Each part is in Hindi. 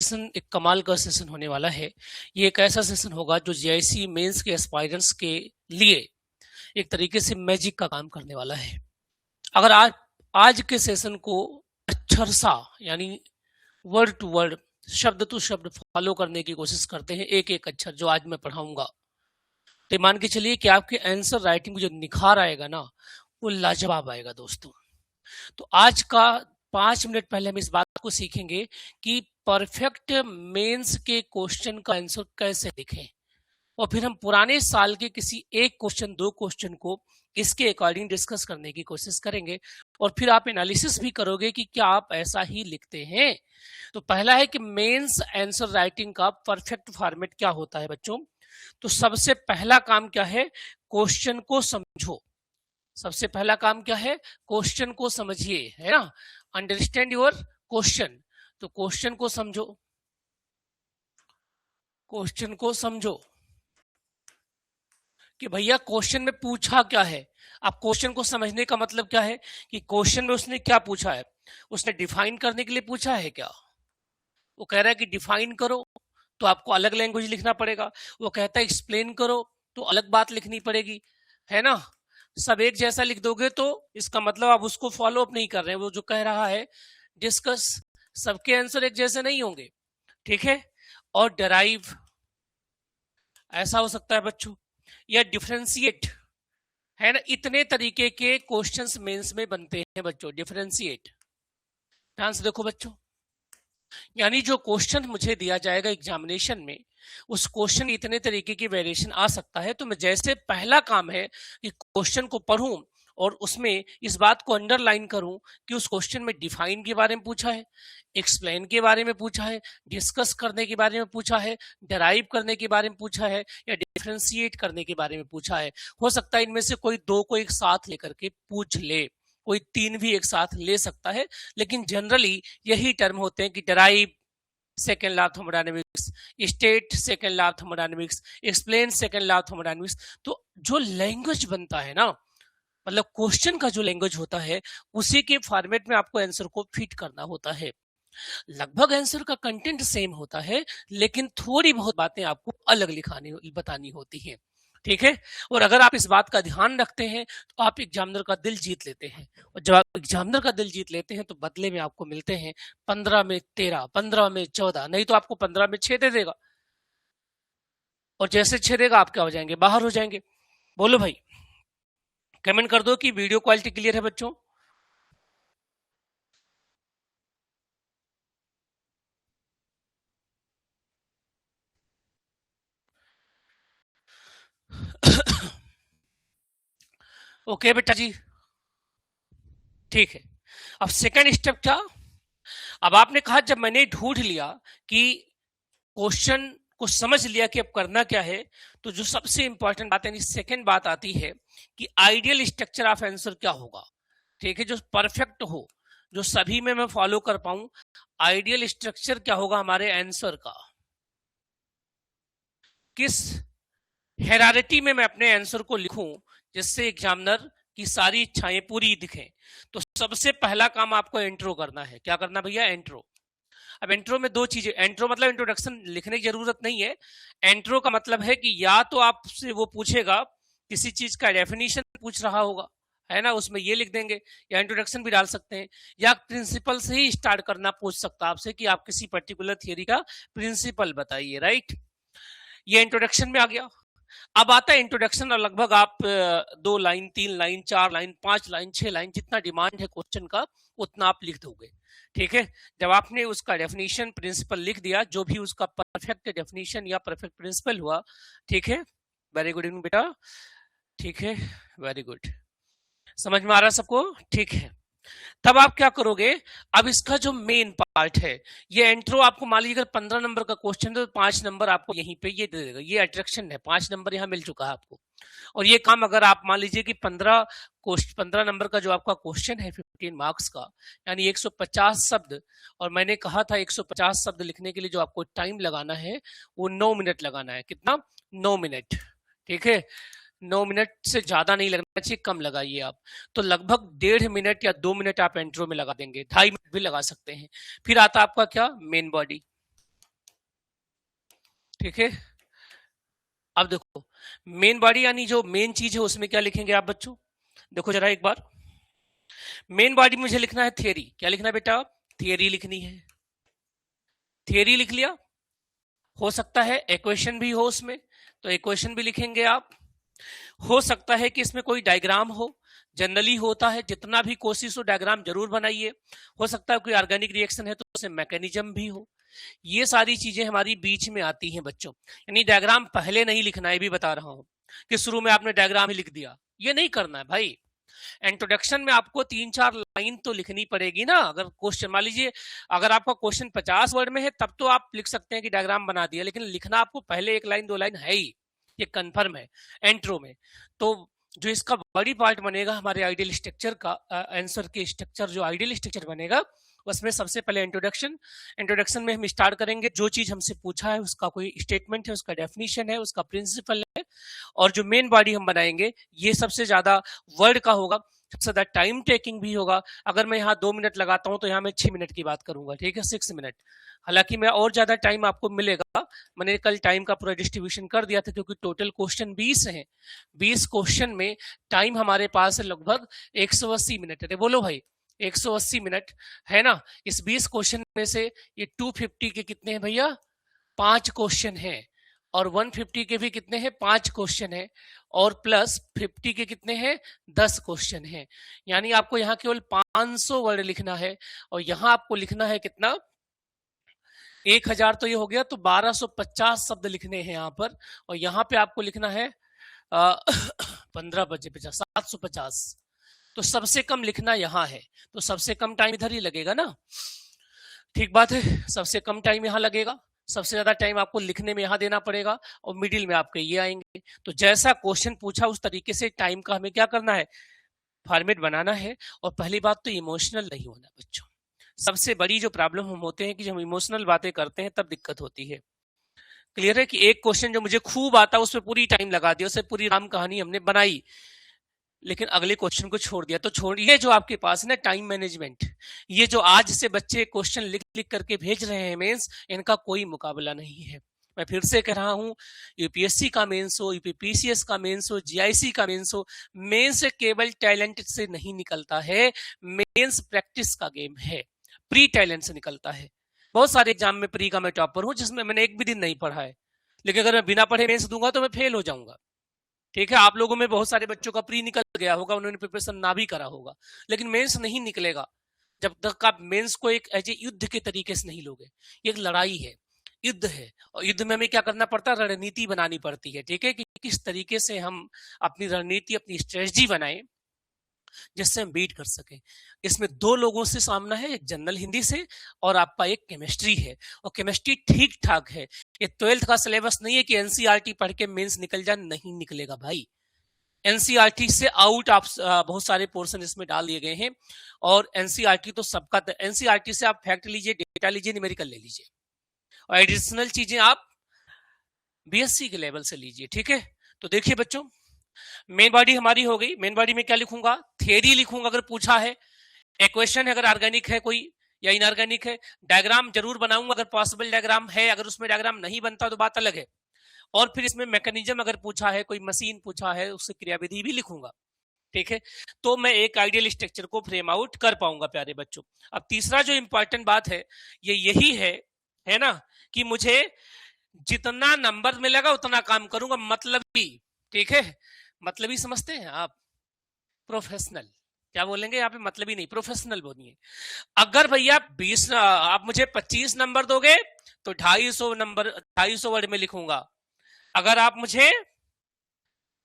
सेशन एक कमाल का सेशन होने वाला है। ये एक ऐसा सेशन होगा जो जेआईसी मेंस के एस्पायरेंट्स के लिए एक तरीके से मैजिक का काम करने वाला है। अगर आज के सेशन को अक्षरशा यानी वर्ड टू वर्ड, शब्द टू शब्द फॉलो करने की कोशिश करते हैं, एक एक अक्षर जो आज मैं पढ़ाऊंगा, तो मान के चलिए कि आपके आंसर राइटिंग में जो निखार आएगा ना, वो लाजवाब आएगा दोस्तों। तो आज का 5 मिनट पहले हम इस बात को सीखेंगे कि परफेक्ट मेंस के क्वेश्चन का आंसर कैसे लिखें, और फिर हम पुराने साल के किसी एक क्वेश्चन, दो क्वेश्चन को इसके अकॉर्डिंग डिस्कस करने की कोशिश करेंगे, और फिर आप एनालिसिस भी करोगे कि क्या आप ऐसा ही लिखते हैं। तो पहला है कि मेंस आंसर राइटिंग का परफेक्ट फॉर्मेट क्या होता है बच्चों। तो सबसे पहला काम क्या है, क्वेश्चन को समझो। सबसे पहला काम क्या है, क्वेश्चन को समझिए, है ना। Understand your question. तो क्वेश्चन को समझो, क्वेश्चन को समझो कि भैया क्वेश्चन में पूछा क्या है। आप क्वेश्चन को समझने का मतलब क्या है कि क्वेश्चन में उसने क्या पूछा है। उसने डिफाइन करने के लिए पूछा है क्या। वो कह रहा है कि डिफाइन करो, तो आपको अलग लैंग्वेज लिखना पड़ेगा। वो कहता है एक्सप्लेन करो, तो अलग बात लिखनी पड़ेगी, है ना। सब एक जैसा लिख दोगे तो इसका मतलब आप उसको फॉलो अप नहीं कर रहे हैं। वो जो कह रहा है डिस्कस, सबके आंसर एक जैसे नहीं होंगे, ठीक है। और डेराइव ऐसा हो सकता है बच्चों, या डिफरेंशिएट, है ना। इतने तरीके के क्वेश्चंस मेंस में बनते हैं बच्चों। डिफरेंशिएट, ध्यान से देखो बच्चों, यानी जो क्वेश्चन मुझे दिया जाएगा एग्जामिनेशन में, उस क्वेश्चन इतने तरीके की वेरिएशन आ सकता है। तो मैं जैसे पहला काम है कि क्वेश्चन को पढ़ूं और उसमें इस बात को अंडरलाइन करूं कि उस क्वेश्चन में डिफाइन के बारे में पूछा है, एक्सप्लेन के बारे में पूछा है, डिस्कस करने के बारे में पूछा है, डेराइव करने के बारे में पूछा है, या डिफरेंशिएट करने के बारे में पूछा है। हो सकता है इनमें से कोई दो को एक साथ लेकर के पूछ ले, कोई तीन भी एक साथ ले सकता है, लेकिन जनरली यही टर्म होते हैं कि derive second law of thermodynamics, state second law of thermodynamics, explain second law of thermodynamics. तो जो लैंग्वेज बनता है ना, मतलब क्वेश्चन का जो लैंग्वेज होता है, उसी के फॉर्मेट में आपको आंसर को फिट करना होता है। लगभग आंसर का कंटेंट सेम होता है, लेकिन थोड़ी बहुत बातें आपको अलग बतानी होती हैं, ठीक है। और अगर आप इस बात का ध्यान रखते हैं तो आप एग्जामिनर का दिल जीत लेते हैं। और जब आप एग्जामिनर का दिल जीत लेते हैं तो बदले में आपको मिलते हैं 15 में 13, 15 में 14, नहीं तो आपको 15 में 6 दे देगा। और जैसे 6 देगा आप क्या हो जाएंगे, बाहर हो जाएंगे। बोलो भाई, कमेंट कर दो कि वीडियो क्वालिटी क्लियर है बच्चों। ओके बेटा जी, ठीक है। अब सेकंड स्टेप क्या, अब आपने कहा जब मैंने ढूंढ लिया कि क्वेश्चन को समझ लिया कि अब करना क्या है, तो जो सबसे इंपॉर्टेंट बात है, सेकंड बात आती है कि आइडियल स्ट्रक्चर ऑफ आंसर क्या होगा, ठीक है, जो परफेक्ट हो, जो सभी में मैं फॉलो कर पाऊं। आइडियल स्ट्रक्चर क्या होगा हमारे आंसर का, किस हेरारिटी में मैं अपने आंसर को लिखूं जिससे एग्जामिनर की सारी इच्छाएं पूरी दिखें। तो सबसे पहला काम आपको इंट्रो करना है। क्या करना भैया, इंट्रो। अब इंट्रो में दो चीजें, इंट्रो मतलब इंट्रोडक्शन लिखने की जरूरत नहीं है। इंट्रो का मतलब है कि या तो आपसे वो पूछेगा किसी चीज का डेफिनेशन पूछ रहा होगा, है ना, उसमें ये लिख देंगे, या इंट्रोडक्शन भी डाल सकते हैं, या प्रिंसिपल से ही स्टार्ट करना पूछ सकता है आपसे कि आप किसी पर्टिकुलर थियरी का प्रिंसिपल बताइए, राइट। ये इंट्रोडक्शन में आ गया। अब आता है इंट्रोडक्शन, और लगभग आप 2 line, 3 line, 4 line, 5 line, 6 line, जितना डिमांड है क्वेश्चन का उतना आप लिख दोगे, ठीक है। जब आपने उसका डेफिनेशन, प्रिंसिपल लिख दिया, जो भी उसका परफेक्ट डेफिनेशन या परफेक्ट प्रिंसिपल हुआ, ठीक है। वेरी गुड इवनिंग बेटा, ठीक है, वेरी गुड, समझ में आ रहा है सबको, ठीक है। तब आप क्या करोगे, अब इसका जो मेन पार्ट है, ये इंट्रो आपको मान लीजिए अगर 15 नंबर का क्वेश्चन है तो 5 नंबर आपको यहीं पे ये दे देगा, ये अट्रैक्शन है, 5 नंबर यहाँ मिल चुका है आपको। और ये काम अगर आप मान लीजिए कि 15 नंबर का जो आपका क्वेश्चन है 15 मार्क्स का, यानी 150 शब्द, और मैंने कहा था 150 शब्द लिखने के लिए जो आपको टाइम लगाना है वो 9 मिनट लगाना है। कितना, 9 मिनट, ठीक है। 9 मिनट से ज्यादा नहीं लगना चाहिए, कम लगाइए आप। तो लगभग 1.5 मिनट या 2 मिनट आप इंट्रो में लगा देंगे, 2.5 मिनट भी लगा सकते हैं। फिर आता आपका क्या, मेन बॉडी। ठीक है। अब देखो मेन बॉडी यानी जो मेन चीज है उसमें क्या लिखेंगे आप बच्चों, देखो जरा एक बार। मेन बॉडी में मुझे लिखना है थियरी। क्या लिखना है बेटा? थियरी लिखनी है। थियरी लिख लिया। हो सकता है इक्वेशन भी हो उसमें, तो इक्वेशन भी लिखेंगे आप। हो सकता है कि इसमें कोई डायग्राम हो, जनरली होता है, जितना भी कोशिश हो डायग्राम जरूर बनाइए। हो सकता है कोई ऑर्गेनिक रिएक्शन है तो उसमें मैकेनिज्म भी हो। ये सारी चीजें हमारी बीच में आती हैं बच्चों। यानी डायग्राम पहले नहीं लिखना है, भी बता रहा हूं कि शुरू में आपने डायग्राम ही लिख दिया, ये नहीं करना है भाई। इंट्रोडक्शन में आपको 3-4 लाइन तो लिखनी पड़ेगी ना। अगर क्वेश्चन मान लीजिए अगर आपका क्वेश्चन 50 वर्ड में है तब तो आप लिख सकते हैं कि डायग्राम बना दिया, लेकिन लिखना आपको पहले 1 लाइन 2 लाइन है ही, ये कंफर्म है इंट्रो में। तो जो इसका बड़ी पार्ट बनेगा हमारे आइडियल स्ट्रक्चर का, आंसर के स्ट्रक्चर जो आइडियल स्ट्रक्चर बनेगा उसमें सबसे पहले इंट्रोडक्शन में हम स्टार्ट करेंगे जो चीज हमसे पूछा है उसका कोई स्टेटमेंट है, उसका डेफिनेशन है, उसका प्रिंसिपल है। और जो मेन बॉडी हम बनाएंगे ये सबसे ज्यादा वर्ड का होगा, सबसे ज्यादा टाइम टेकिंग भी होगा। अगर मैं यहाँ 2 मिनट लगाता हूँ तो यहाँ मैं 6 मिनट की बात करूंगा, ठीक है, 6 मिनट। हालांकि मैं और ज्यादा टाइम आपको मिलेगा, मैंने कल टाइम का पूरा डिस्ट्रीब्यूशन कर दिया था क्योंकि टोटल क्वेश्चन 20 हैं। 20 क्वेश्चन में टाइम हमारे पास है लगभग 180 मिनट है। बोलो भाई 180 मिनट है ना। इस 20 क्वेश्चन में से ये 250 के कितने हैं भैया? 5 क्वेश्चन हैं। और 150 के भी कितने हैं? 5 क्वेश्चन है। और प्लस 50 के कितने हैं? 10 क्वेश्चन है। यानी आपको यहाँ केवल 500 वर्ड लिखना है। और यहाँ आपको लिखना है कितना? 1000 तो ये हो गया, तो 1250 शब्द लिखने हैं यहाँ पर। और यहाँ पे आपको लिखना है 15 बजे 50 750। तो सबसे कम लिखना यहाँ है, तो सबसे कम टाइम इधर ही लगेगा ना। ठीक बात है, सबसे कम टाइम यहाँ लगेगा, सबसे ज्यादा टाइम आपको लिखने में यहाँ देना पड़ेगा और मिडिल में आपके ये आएंगे। तो जैसा क्वेश्चन पूछा उस तरीके से टाइम का हमें क्या करना है? फॉर्मेट बनाना है। और पहली बात तो इमोशनल नहीं होना बच्चों। सबसे बड़ी जो प्रॉब्लम हम होते हैं कि जब हम इमोशनल बातें करते हैं तब दिक्कत होती है। क्लियर है कि एक क्वेश्चन जो मुझे खूब आता उस पर पूरी टाइम लगा दिया, उससे पूरी राम कहानी हमने बनाई, लेकिन अगले क्वेश्चन को छोड़ दिया। तो छोड़िए जो आपके पास है ना टाइम मैनेजमेंट, ये जो आज से बच्चे क्वेश्चन लिख लिख करके भेज रहे हैं मेंस, इनका कोई मुकाबला नहीं है। मैं फिर से कह रहा हूं, यूपीएससी का मेंस हो, यूपीपीसीएस का मेंस हो, जीआईसी का मेंस हो, मेंस केवल टैलेंट से नहीं निकलता है। मेंस प्रैक्टिस का गेम है, प्री टैलेंट से निकलता है। बहुत सारे एग्जाम में प्री का मैं टॉपर हूं जिसमें मैंने एक भी दिन नहीं पढ़ा है, लेकिन अगर मैं बिना पढ़े मेंस दूंगा तो मैं फेल हो जाऊंगा। ठीक है, आप लोगों में बहुत सारे बच्चों का प्री निकल गया होगा, उन्होंने प्रिपरेशन ना भी करा होगा, लेकिन मेंस नहीं निकलेगा जब तक आप मेंस को एक एज ए युद्ध के तरीके से नहीं लोगे। ये एक लड़ाई है, युद्ध है, और युद्ध में हमें क्या करना पड़ता है? रणनीति बनानी पड़ती है। ठीक है, कि किस तरीके से हम अपनी रणनीति, अपनी स्ट्रेटजी बनाएं जिससे हम बीट कर सकें। इसमें 2 लोगों से सामना है, एक जनरल हिंदी से और आपका एक केमिस्ट्री है। और केमिस्ट्री ठीक ठाक है, ये 12th का सिलेबस नहीं है कि एनसीईआरटी पढ़ के मेंस निकल जाए, नहीं निकलेगा भाई। एनसीईआरटी से आउट आप बहुत सारे पोर्शन इसमें डाल दिए गए हैं। और एनसीईआरटी तो सबका, एनसीईआरटी से आप फैक्ट लीजिए, डेटा लीजिए, न्यूमेरिकल ले लीजिए, और एडिशनल चीजें आप बीएससी के लेवल से लीजिए। ठीक है, तो देखिए बच्चों, मेन बॉडी हमारी हो गई। मेन बॉडी में क्या लिखूंगा? थियरी लिखूंगा अगर पूछा है। इक्वेशन है अगर ऑर्गेनिक है कोई या इनऑर्गेनिक है। डायग्राम जरूर बनाऊंगा अगर पॉसिबल डायग्राम है, अगर उसमें डायग्राम नहीं बनता तो बात अलग है। और फिर इसमें मैकेनिज्म अगर पूछा है, कोई मशीन पूछा है, उससे क्रियाविधि भी लिखूंगा। ठीक है, तो मैं एक आइडियल स्ट्रक्चर को फ्रेम आउट कर पाऊंगा प्यारे बच्चों। अब तीसरा जो इंपॉर्टेंट बात है ये यही है ना, कि मुझे जितना नंबर मिलेगा उतना काम करूंगा, मतलब ही। ठीक है, मतलब ही समझते हैं आप? प्रोफेशनल क्या बोलेंगे यहाँ पे? मतलब ही नहीं, प्रोफेशनल बोलिए। अगर भैया 20 आप मुझे 25 नंबर दोगे तो 250 नंबर 250 वर्ड में लिखूंगा। अगर आप मुझे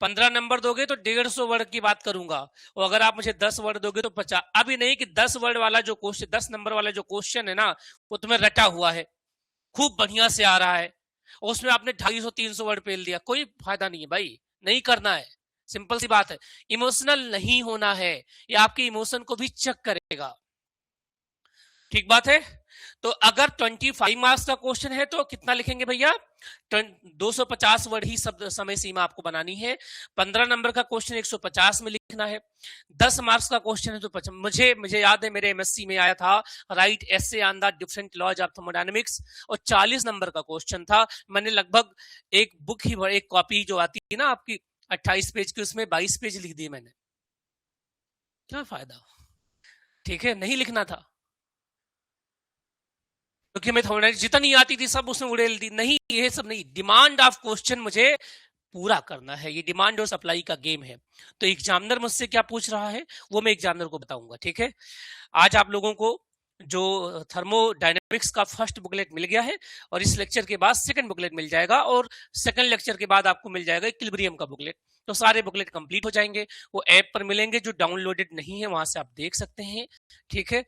15 नंबर दोगे तो 150 वर्ड की बात करूंगा। और अगर आप मुझे 10 वर्ड दोगे तो 50। अभी नहीं कि 10 वर्ड वाला जो क्वेश्चन, 10 नंबर वाला जो क्वेश्चन है ना, वो तुम्हें रटा हुआ है, खूब बढ़िया से आ रहा है, और उसमें आपने 250-300 वर्ड पेल दिया, कोई फायदा नहीं है भाई, नहीं करना है। सिंपल सी बात है, इमोशनल नहीं होना है, ये आपके इमोशन को भी चेक करेगा। ठीक बात है। तो अगर 25 मार्क्स का क्वेश्चन है तो कितना लिखेंगे भैया? 250 वर्ड ही शब्द समय सीमा आपको बनानी है। 15 नंबर का क्वेश्चन 150 में लिखना है। 10 मार्क्स का क्वेश्चन है तो मुझे याद है मेरे एमएससी में आया था write essay on the different laws of thermodynamics, और 40 नंबर का क्वेश्चन था। मैंने लगभग एक बुक ही एक कॉपी जो आती है ना आपकी 28 पेज की, उसमें 22 पेज लिख दिए मैंने। क्या फायदा? ठीक है, नहीं लिखना था क्योंकि हमें थर्मोडायनेमिक्स जितनी आती थी सब उसने उड़ेल दी। नहीं, ये सब नहीं, डिमांड ऑफ क्वेश्चन मुझे पूरा करना है। ये डिमांड और सप्लाई का गेम है। तो एग्जामिनर मुझसे क्या पूछ रहा है वो मैं एग्जामिनर को बताऊंगा। ठीक है, आज आप लोगों को जो थर्मोडायनेमिक्स का फर्स्ट बुकलेट मिल गया है, और इस लेक्चर के बाद सेकंड बुकलेट मिल जाएगा, और सेकंड लेक्चर के बाद आपको मिल जाएगा इक्विलिब्रियम का बुकलेट। तो सारे बुकलेट कंप्लीट हो जाएंगे। वो ऐप पर मिलेंगे, जो डाउनलोडेड नहीं है वहां से आप देख सकते हैं। ठीक है,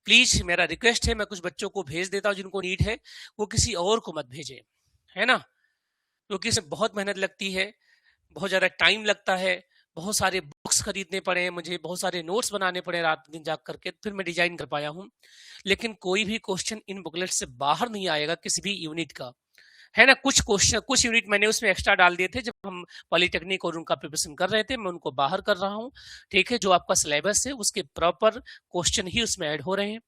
प्लीज मेरा रिक्वेस्ट है, मैं कुछ बच्चों को भेज देता हूं जिनको नीड है, वो किसी और को मत भेजें, है ना, क्योंकि इसमें बहुत मेहनत लगती है, बहुत ज्यादा टाइम लगता है, बहुत सारे बुक्स खरीदने पड़े मुझे, बहुत सारे नोट्स बनाने पड़े रात दिन जाग करके, फिर मैं डिजाइन कर पाया हूं। लेकिन कोई भी क्वेश्चन इन बुकलेट से बाहर नहीं आएगा किसी भी यूनिट का, है ना। कुछ क्वेश्चन कुछ यूनिट मैंने उसमें एक्स्ट्रा डाल दिए थे जब हम पॉलिटेक्निक और उनका प्रिपरेशन कर रहे थे, मैं उनको बाहर कर रहा हूँ। ठीक है, जो आपका सिलेबस है उसके प्रॉपर क्वेश्चन ही उसमें ऐड हो रहे हैं,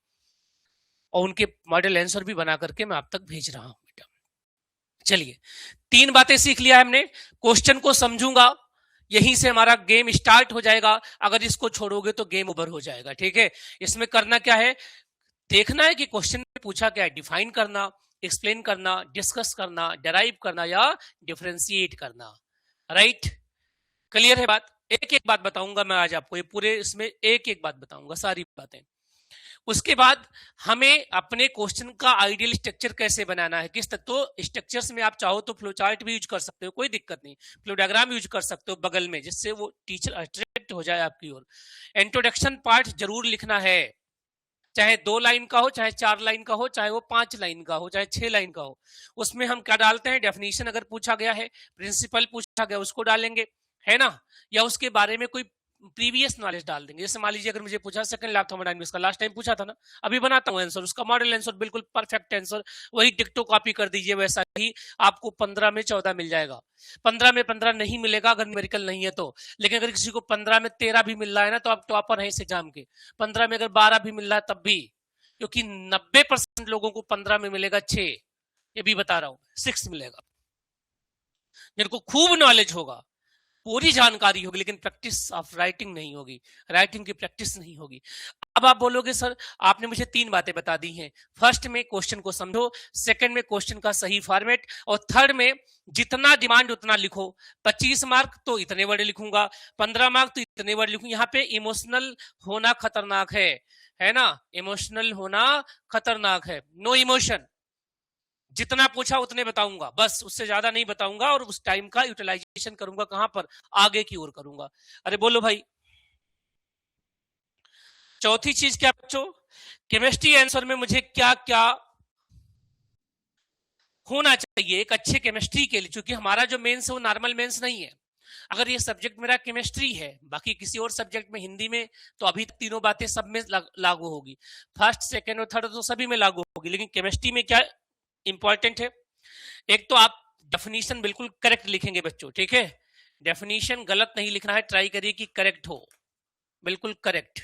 और उनके मॉडल आंसर भी बना करके मैं आप तक भेज रहा हूं बेटा। चलिए, 3 बातें सीख लिया हमने। क्वेश्चन को समझूंगा, यहीं से हमारा गेम स्टार्ट हो जाएगा। अगर इसको छोड़ोगे तो गेम ओवर हो जाएगा। ठीक है, इसमें करना क्या है, देखना है कि क्वेश्चन में पूछा क्या है, डिफाइन करना, एक्सप्लेन करना, डिस्कस करना, डेराइव करना या डिफरेंशिएट करना। राइट, क्लियर है बात? एक एक बात बताऊंगा मैं आज आपको, ये पूरे इसमें एक एक बात बताऊंगा, सारी बातें। उसके बाद हमें अपने क्वेश्चन का आइडियल स्ट्रक्चर कैसे बनाना है, किस तक। तो स्ट्रक्चर्स में आप चाहो तो फ्लो चार्ट भी यूज कर सकते हो, कोई दिक्कत नहीं। फ्लो डायग्राम यूज कर सकते हो बगल में, जिससे वो टीचर अट्रैक्ट हो जाए आपकी ओर। इंट्रोडक्शन पार्ट जरूर लिखना है, चाहे 2 लाइन का हो, चाहे 4 लाइन का हो, चाहे वो 5 लाइन का हो, चाहे 6 लाइन का हो। उसमें हम क्या डालते हैं, डेफिनेशन अगर पूछा गया है, प्रिंसिपल पूछा गया उसको डालेंगे, है ना, या उसके बारे में कोई प्रीवियस नॉलेज डाल देंगे। जैसे मान लीजिए अगर मुझे पूछा सेकंड लैब थर्मोडायनामिक्स का, लास्ट टाइम पूछा था ना, अभी बनाता हूँ आंसर, उसका मॉडल आंसर बिल्कुल परफेक्ट आंसर, वही डिक्टो कॉपी कर दीजिए, वैसा ही आपको 15 में 14 मिल जाएगा। 15 में 15 नहीं मिलेगा अगर न्यूमेरिकल नहीं है तो, लेकिन अगर किसी को 15 में 13 भी मिल रहा है ना, तो आप टॉपर हैं इस एग्जाम के। 15 में अगर 12 भी मिल रहा है तब भी, क्योंकि 90% लोगों को 15 में मिलेगा 6, ये भी बता रहा हूं, 6 मिलेगा। मेरे को खूब नॉलेज होगा, पूरी जानकारी होगी, लेकिन प्रैक्टिस ऑफ राइटिंग नहीं होगी, राइटिंग की प्रैक्टिस नहीं होगी। अब आप बोलोगे सर आपने मुझे 3 बातें बता दी हैं, फर्स्ट में क्वेश्चन को समझो, सेकंड में क्वेश्चन का सही फॉर्मेट, और थर्ड में जितना डिमांड उतना लिखो। 25 मार्क तो इतने वर्ड लिखूंगा, 15 मार्क तो इतने वर्ड लिखूंगा। यहाँ पे इमोशनल होना खतरनाक है ना, इमोशनल होना खतरनाक है। नो इमोशन, जितना पूछा उतने बताऊंगा, बस उससे ज्यादा नहीं बताऊंगा, और उस टाइम का यूटिलाइजेशन करूंगा कहां पर, आगे की ओर करूंगा। अरे बोलो भाई। चौथी चीज क्या बच्चों, केमिस्ट्री आंसर में मुझे क्या क्या होना चाहिए एक अच्छे केमिस्ट्री के लिए, क्योंकि हमारा जो मेंस है वो नॉर्मल मेंस नहीं है। अगर ये सब्जेक्ट मेरा केमिस्ट्री है, बाकी किसी और सब्जेक्ट में हिंदी में, तो अभी तीनों बातें सब में लागू होगी, फर्स्ट सेकेंड और थर्ड तो सभी में लागू होगी, लेकिन केमिस्ट्री में क्या इंपॉर्टेंट है, एक तो आप डेफिनेशन बिल्कुल करेक्ट लिखेंगे बच्चों। ठीक है, डेफिनेशन गलत नहीं लिखना है, ट्राई करिए कि करेक्ट हो, बिल्कुल करेक्ट।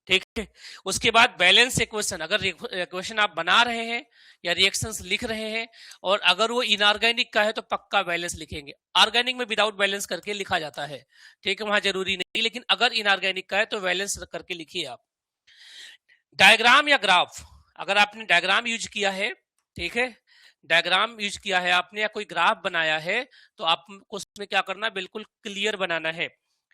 ठीक है, उसके बाद बैलेंस इक्वेशन, अगर इक्वेशन आप बना रहे हैं या रिएक्शंस लिख रहे हैं, और अगर वो इनऑर्गेनिक का है तो पक्का बैलेंस लिखेंगे। ऑर्गेनिक में विदाउट बैलेंस करके लिखा जाता है, ठीक है, वहां जरूरी नहीं, लेकिन अगर इनऑर्गेनिक का है तो बैलेंस करके लिखिए आप। डायग्राम या ग्राफ, अगर आपने डायग्राम यूज किया है, ठीक है, डायग्राम यूज किया है आपने या कोई ग्राफ बनाया है, तो आपको उसमें क्या करना, बिल्कुल क्लियर बनाना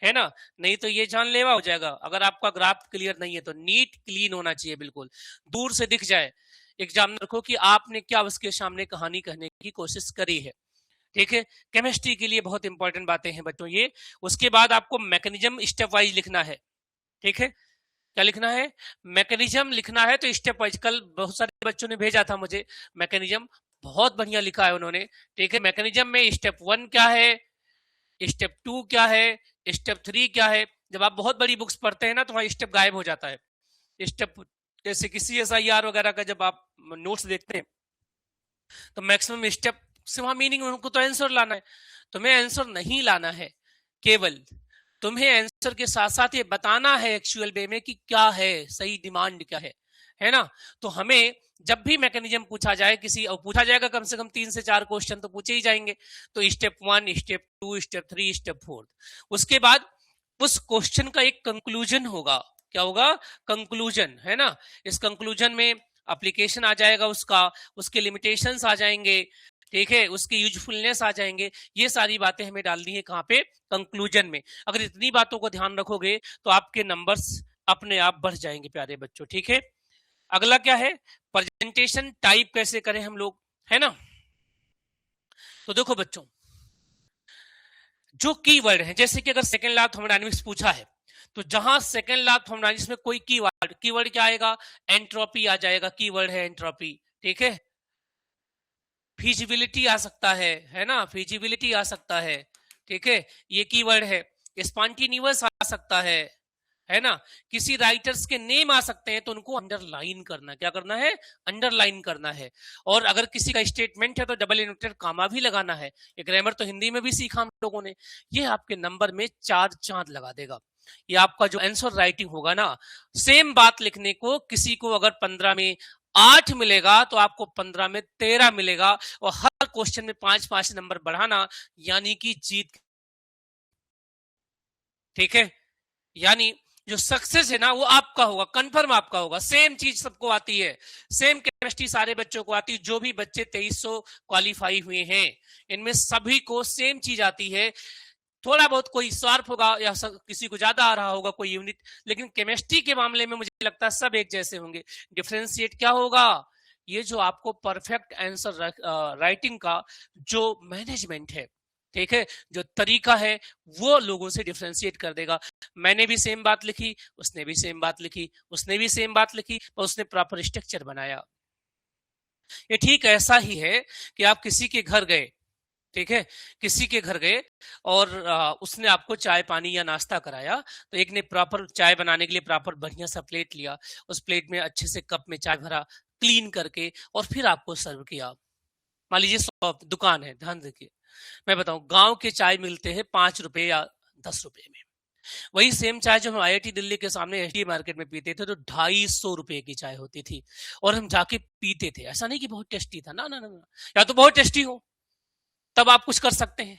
है ना, नहीं तो ये जानलेवा हो जाएगा। अगर आपका ग्राफ क्लियर नहीं है तो नीट क्लीन होना चाहिए, बिल्कुल दूर से दिख जाए एग्जामिनर को कि आपने क्या उसके सामने कहानी कहने की कोशिश करी है। ठीक है, केमिस्ट्री के लिए बहुत इंपॉर्टेंट बातें हैं बच्चों ये। उसके बाद आपको मैकेनिज्म स्टेप वाइज लिखना है। ठीक है, क्या लिखना है, मैकेनिज्म लिखना है। तो स्टेप वाइज, कल बहुत सारे बच्चों ने भेजा था मुझे मैकेनिज्म, बहुत बढ़िया लिखा है उन्होंने। ठीक है, मैकेनिज्म में स्टेप 1 क्या है, स्टेप 2 क्या है, स्टेप 3 क्या है। जब आप बहुत बड़ी बुक्स पढ़ते हैं ना तो वहां स्टेप गायब हो जाता है। स्टेप जैसे कि CSIR वगैरह का जब आप नोट्स देखते हैं तो मैक्सिमम स्टेप से वहां मीनिंग उनको तो आंसर लाना है, तुम्हें आंसर नहीं लाना है, केवल तुम्हें आंसर के साथ साथ ये बताना है एक्चुअल वे में कि क्या है सही डिमांड क्या है ना। तो हमें जब भी मैकेनिज्म पूछा जाए किसी, और पूछा जाएगा कम से कम 3 से 4 क्वेश्चन तो पूछे ही जाएंगे, तो स्टेप 1, स्टेप 2, स्टेप 3, स्टेप 4, उसके बाद उस क्वेश्चन का एक कंक्लूजन होगा। क्या होगा? कंक्लूजन, है ना। इस कंक्लूजन में एप्लीकेशन आ जाएगा उसका, उसके लिमिटेशंस आ जाएंगे, ठीक है, उसकी यूजफुलनेस आ जाएंगे। ये सारी बातें हमें डालनी है कहाँ पे? कंक्लूजन में। अगर इतनी बातों को ध्यान रखोगे तो आपके नंबर्स अपने आप बढ़ जाएंगे प्यारे बच्चों, ठीक है। अगला क्या है? प्रेजेंटेशन टाइप कैसे करें हम लोग, है ना। तो देखो बच्चों, जो कीवर्ड है, जैसे कि अगर सेकेंड लॉ ऑफ थर्मोडायनेमिक्स पूछा है तो जहां सेकेंड लॉ ऑफ थर्मोडायनेमिक्स में कोई कीवर्ड क्या आएगा? एंट्रोपी आ जाएगा, कीवर्ड है एंट्रोपी, ठीक है। फिजिबिलिटी आ सकता है ना, फिजिबिलिटी आ सकता है, ठीक है, ये कीवर्ड है। स्पॉन्टिन्यूअस आ सकता है ना। किसी राइटर्स के नेम आ सकते हैं तो उनको अंडरलाइन करना, क्या करना है? अंडरलाइन करना है। और अगर किसी का स्टेटमेंट है तो डबल इन्वर्टेड कामा भी लगाना है। ये ग्रामर तो हिंदी में भी सीखा हम लोगों ने। ये आपके नंबर में 4 चांद लगा देगा। ये आपका जो आंसर राइटिंग होगा ना, सेम बात लिखने को किसी को अगर 15 में 8 मिलेगा तो आपको 15 में 13 मिलेगा, और हर क्वेश्चन में 5-5 नंबर बढ़ाना, यानी कि जीत, ठीक है। यानी जो सक्सेस है ना वो आपका होगा, कंफर्म आपका होगा। सेम चीज सबको आती है, सेम केमिस्ट्री सारे बच्चों को आती है। जो भी बच्चे 2300 क्वालिफाई हुए हैं इनमें सभी को सेम चीज आती है। थोड़ा बहुत कोई स्वार्प होगा या किसी को ज्यादा आ रहा होगा कोई यूनिट, लेकिन केमिस्ट्री के मामले में मुझे लगता है सब एक जैसे होंगे। डिफरेंशिएट क्या होगा? ये जो आपको परफेक्ट आंसर राइटिंग का जो मैनेजमेंट है, ठीक है, जो तरीका है, वो लोगों से डिफरेंशिएट कर देगा। मैंने भी सेम बात लिखी, उसने भी सेम बात लिखी, उसने भी सेम बात लिखी, पर उसने प्रॉपर स्ट्रक्चर बनाया। ये ठीक ऐसा ही है कि आप किसी के घर गए, ठीक है, किसी के घर गए और उसने आपको चाय पानी या नाश्ता कराया, तो एक ने प्रॉपर चाय बनाने के लिए प्रॉपर बढ़िया सा प्लेट लिया, उस प्लेट में अच्छे से कप में चाय भरा, क्लीन करके, और फिर आपको सर्व किया। मान लीजिए शॉप, दुकान है, ध्यान देखिए, मैं बताऊं, गांव के चाय मिलते हैं 5 रुपए या 10 रुपए में। वही सेम चाय जो हम IIT दिल्ली के सामने एचडी मार्केट में पीते थे तो 250 रुपए की चाय होती थी, और हम जाके पीते थे। ऐसा नहीं कि बहुत टेस्टी था, ना ना ना, या तो बहुत टेस्टी हो तब आप कुछ कर सकते हैं,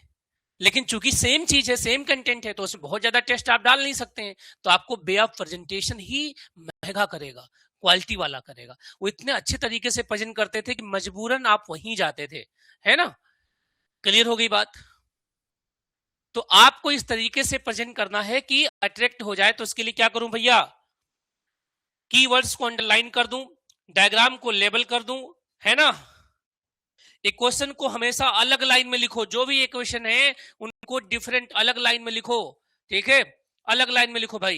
लेकिन चूंकि सेम चीज है, सेम कंटेंट है, तो उसमें बहुत ज्यादा टेस्ट आप डाल नहीं सकते हैं, तो आपको वे ऑफ प्रेजेंटेशन ही महंगा करेगा, क्वालिटी वाला करेगा। वो इतने अच्छे तरीके से प्रेजेंट करते थे कि मजबूरन आप वहीं जाते थे, है ना। क्लियर हो गई बात? तो आपको इस तरीके से प्रेजेंट करना है कि अट्रैक्ट हो जाए। तो उसके लिए क्या करूं भैया? कीवर्ड्स को अंडरलाइन कर दूं, डायग्राम को लेबल कर दूं, है ना। इक्वेशन को हमेशा अलग लाइन में लिखो, जो भी इक्वेशन है उनको डिफरेंट अलग लाइन में लिखो, ठीक है, अलग लाइन में लिखो भाई,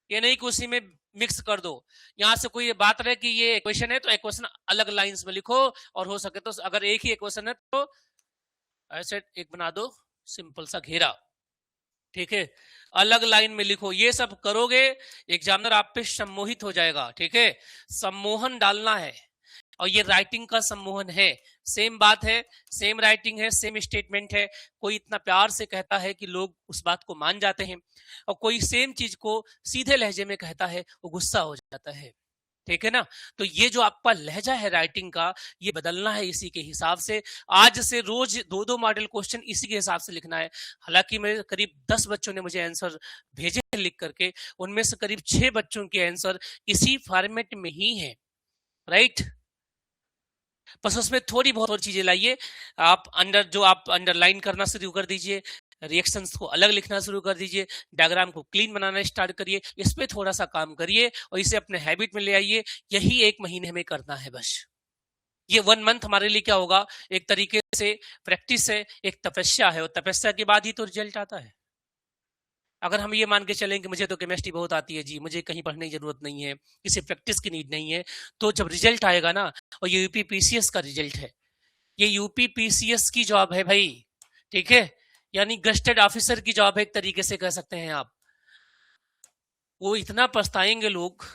ये नहीं कि उसी में मिक्स कर दो। यहां से कोई बात रहे कि ये इक्वेशन है तो इक्वेशन अलग लाइंस में लिखो, और हो सके तो अगर एक ही इक्वेशन है तो ऐसे एक बना दो सिंपल सा घेरा, ठीक है, अलग लाइन में लिखो। ये सब करोगे एग्जामिनर आप पे सम्मोहित हो जाएगा, ठीक है। सम्मोहन डालना है, और ये राइटिंग का सम्मोहन है। सेम बात है, सेम राइटिंग है, सेम स्टेटमेंट है। कोई इतना प्यार से कहता है कि लोग उस बात को मान जाते हैं, और कोई सेम चीज को सीधे लहजे में कहता है, वो गुस्सा हो जाता है, ठीक है ना। तो ये जो आपका लहजा है राइटिंग का, ये बदलना है इसी के हिसाब से। आज से रोज 2-2 मॉडल क्वेश्चन इसी के हिसाब से लिखना है। हालांकि मेरे करीब 10 बच्चों ने मुझे आंसर भेजे लिख करके, उनमें से करीब 6 बच्चों के आंसर इसी फॉर्मेट में ही है, राइट। बस उसमें थोड़ी बहुत और चीजें लाइए। आप अंडरलाइन करना शुरू कर दीजिए, रिएक्शंस को अलग लिखना शुरू कर दीजिए, डायग्राम को क्लीन बनाना स्टार्ट करिए, इस पे थोड़ा सा काम करिए और इसे अपने हैबिट में ले आइए। यही 1 महीने हमें करना है बस। ये 1 मंथ हमारे लिए क्या होगा? एक तरीके से प्रैक्टिस है, एक तपस्या है, और तपस्या के बाद ही तो रिजल्ट आता है। अगर हम ये मान के चलें कि मुझे तो केमिस्ट्री बहुत आती है जी, मुझे कहीं पढ़ने की जरूरत नहीं है, किसी प्रैक्टिस की नीड नहीं है, तो जब रिजल्ट आएगा ना, और ये यूपीपीसीएस का रिजल्ट है, ये यूपीपीसीएस की जॉब है भाई, ठीक है, यानी गस्टेड ऑफिसर की जॉब है, एक तरीके से कह सकते हैं आप। वो इतना पछताएंगे लोग,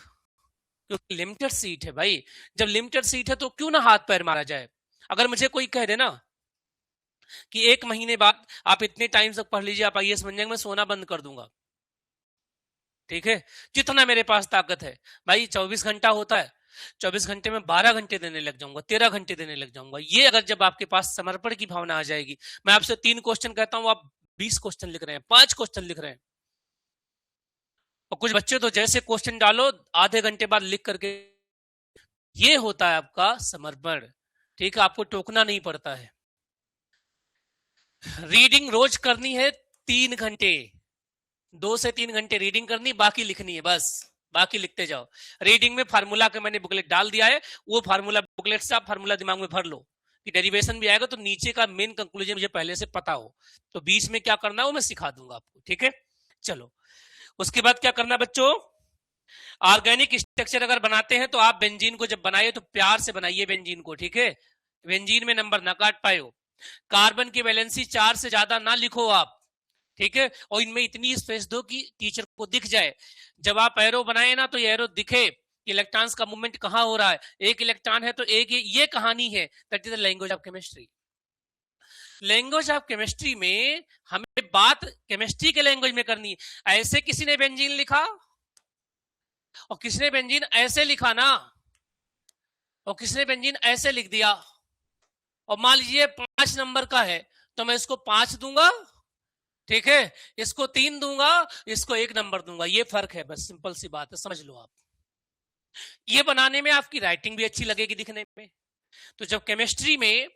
क्योंकि लिमिटेड सीट है भाई। जब लिमिटेड सीट है तो क्यों ना हाथ पैर मारा जाए। अगर मुझे कोई कह देना कि 1 महीने बाद आप इतने टाइम तक पढ़ लीजिए, आप आईएएस बन जाएंगे, मैं सोना बंद कर दूंगा, ठीक है, जितना मेरे पास ताकत है। भाई 24 घंटा होता है, 24 घंटे में 12 घंटे देने लग जाऊंगा, 13 घंटे देने लग जाऊंगा। ये अगर जब आपके पास समर्पण की भावना आ जाएगी, मैं आपसे 3 क्वेश्चन कहता हूं, आप 20 क्वेश्चन लिख रहे हैं, 5 क्वेश्चन लिख रहे हैं। और कुछ बच्चे तो जैसे क्वेश्चन डालो आधे घंटे बाद लिख करके, ये होता है आपका समर्पण, ठीक है, आपको टोकना नहीं पड़ता है। रीडिंग रोज करनी है 3 घंटे, 2 से 3 घंटे रीडिंग करनी, बाकी लिखनी है, बस बाकी लिखते जाओ। रीडिंग में फार्मूला का मैंने बुकलेट डाल दिया है, वो फार्मूला बुकलेट से आप फार्मूला दिमाग में भर लो कि डेरिवेशन भी आएगा तो नीचे का मेन कंक्लूजन मुझे पहले से पता हो, तो बीच में क्या करना है वो मैं सिखा दूंगा आपको, ठीक है। चलो उसके बाद क्या करना बच्चों, ऑर्गेनिक स्ट्रक्चर अगर बनाते हैं तो आप बेंजीन को जब बनाइए तो प्यार से बनाइए बेंजीन को, ठीक है, बेंजीन में नंबर ना काट पाए हो। कार्बन की वैलेंसी 4 से ज्यादा ना लिखो आप, ठीक है, और इनमें इतनी स्पेस दो कि टीचर को दिख जाए। जब आप एरो बनाए ना तो ये एरो दिखे कि इलेक्ट्रॉन्स का मूवमेंट कहां हो रहा है, एक इलेक्ट्रॉन है तो एक, ये कहानी है। That is the language of chemistry. Language of chemistry में हमें बात केमिस्ट्री के लैंग्वेज में करनी है। ऐसे किसी ने बेंजीन लिखा और किसी ने बेंजीन ऐसे लिखा ना, और किसी ने बेंजीन ऐसे लिख दिया, और मान लीजिए 5 नंबर का है तो मैं इसको 5 दूंगा, ठीक है, इसको 3 दूंगा, इसको 1 नंबर दूंगा। ये फर्क है, बस सिंपल सी बात है, समझ लो आप। ये बनाने में आपकी राइटिंग भी अच्छी लगेगी दिखने में। तो जब केमिस्ट्री में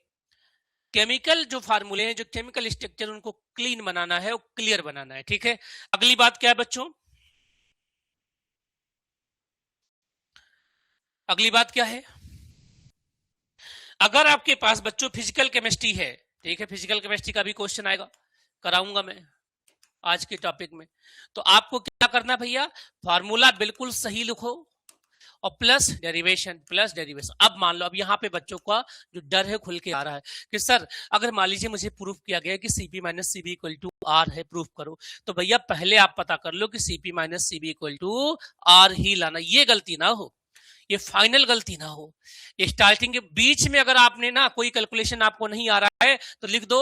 केमिकल जो फार्मूले हैं, जो केमिकल स्ट्रक्चर, उनको क्लीन बनाना है, वो क्लियर बनाना है, ठीक है। अगली बात क्या है बच्चों, अगली बात क्या है, अगर आपके पास बच्चों फिजिकल केमिस्ट्री है, ठीक है, फिजिकल केमिस्ट्री का भी क्वेश्चन आएगा, कराऊंगा मैं आज के टॉपिक में। तो आपको क्या करना भैया, फार्मूला बिल्कुल सही लिखो और प्लस डेरिवेशन, प्लस डेरिवेशन। अब मान लो, अब यहाँ पे बच्चों का जो डर है खुल के आ रहा है कि सर अगर मान लीजिए मुझे प्रूफ किया गया कि CP minus CB equal to R है, प्रूफ करो। तो भैया पहले आप पता कर लो कि CP minus CB equal to R ही लाना, ये गलती ना हो, ये फाइनल गलती ना हो। स्टार्टिंग के बीच में अगर आपने ना कोई कैलकुलेशन आपको नहीं आ रहा है तो लिख दो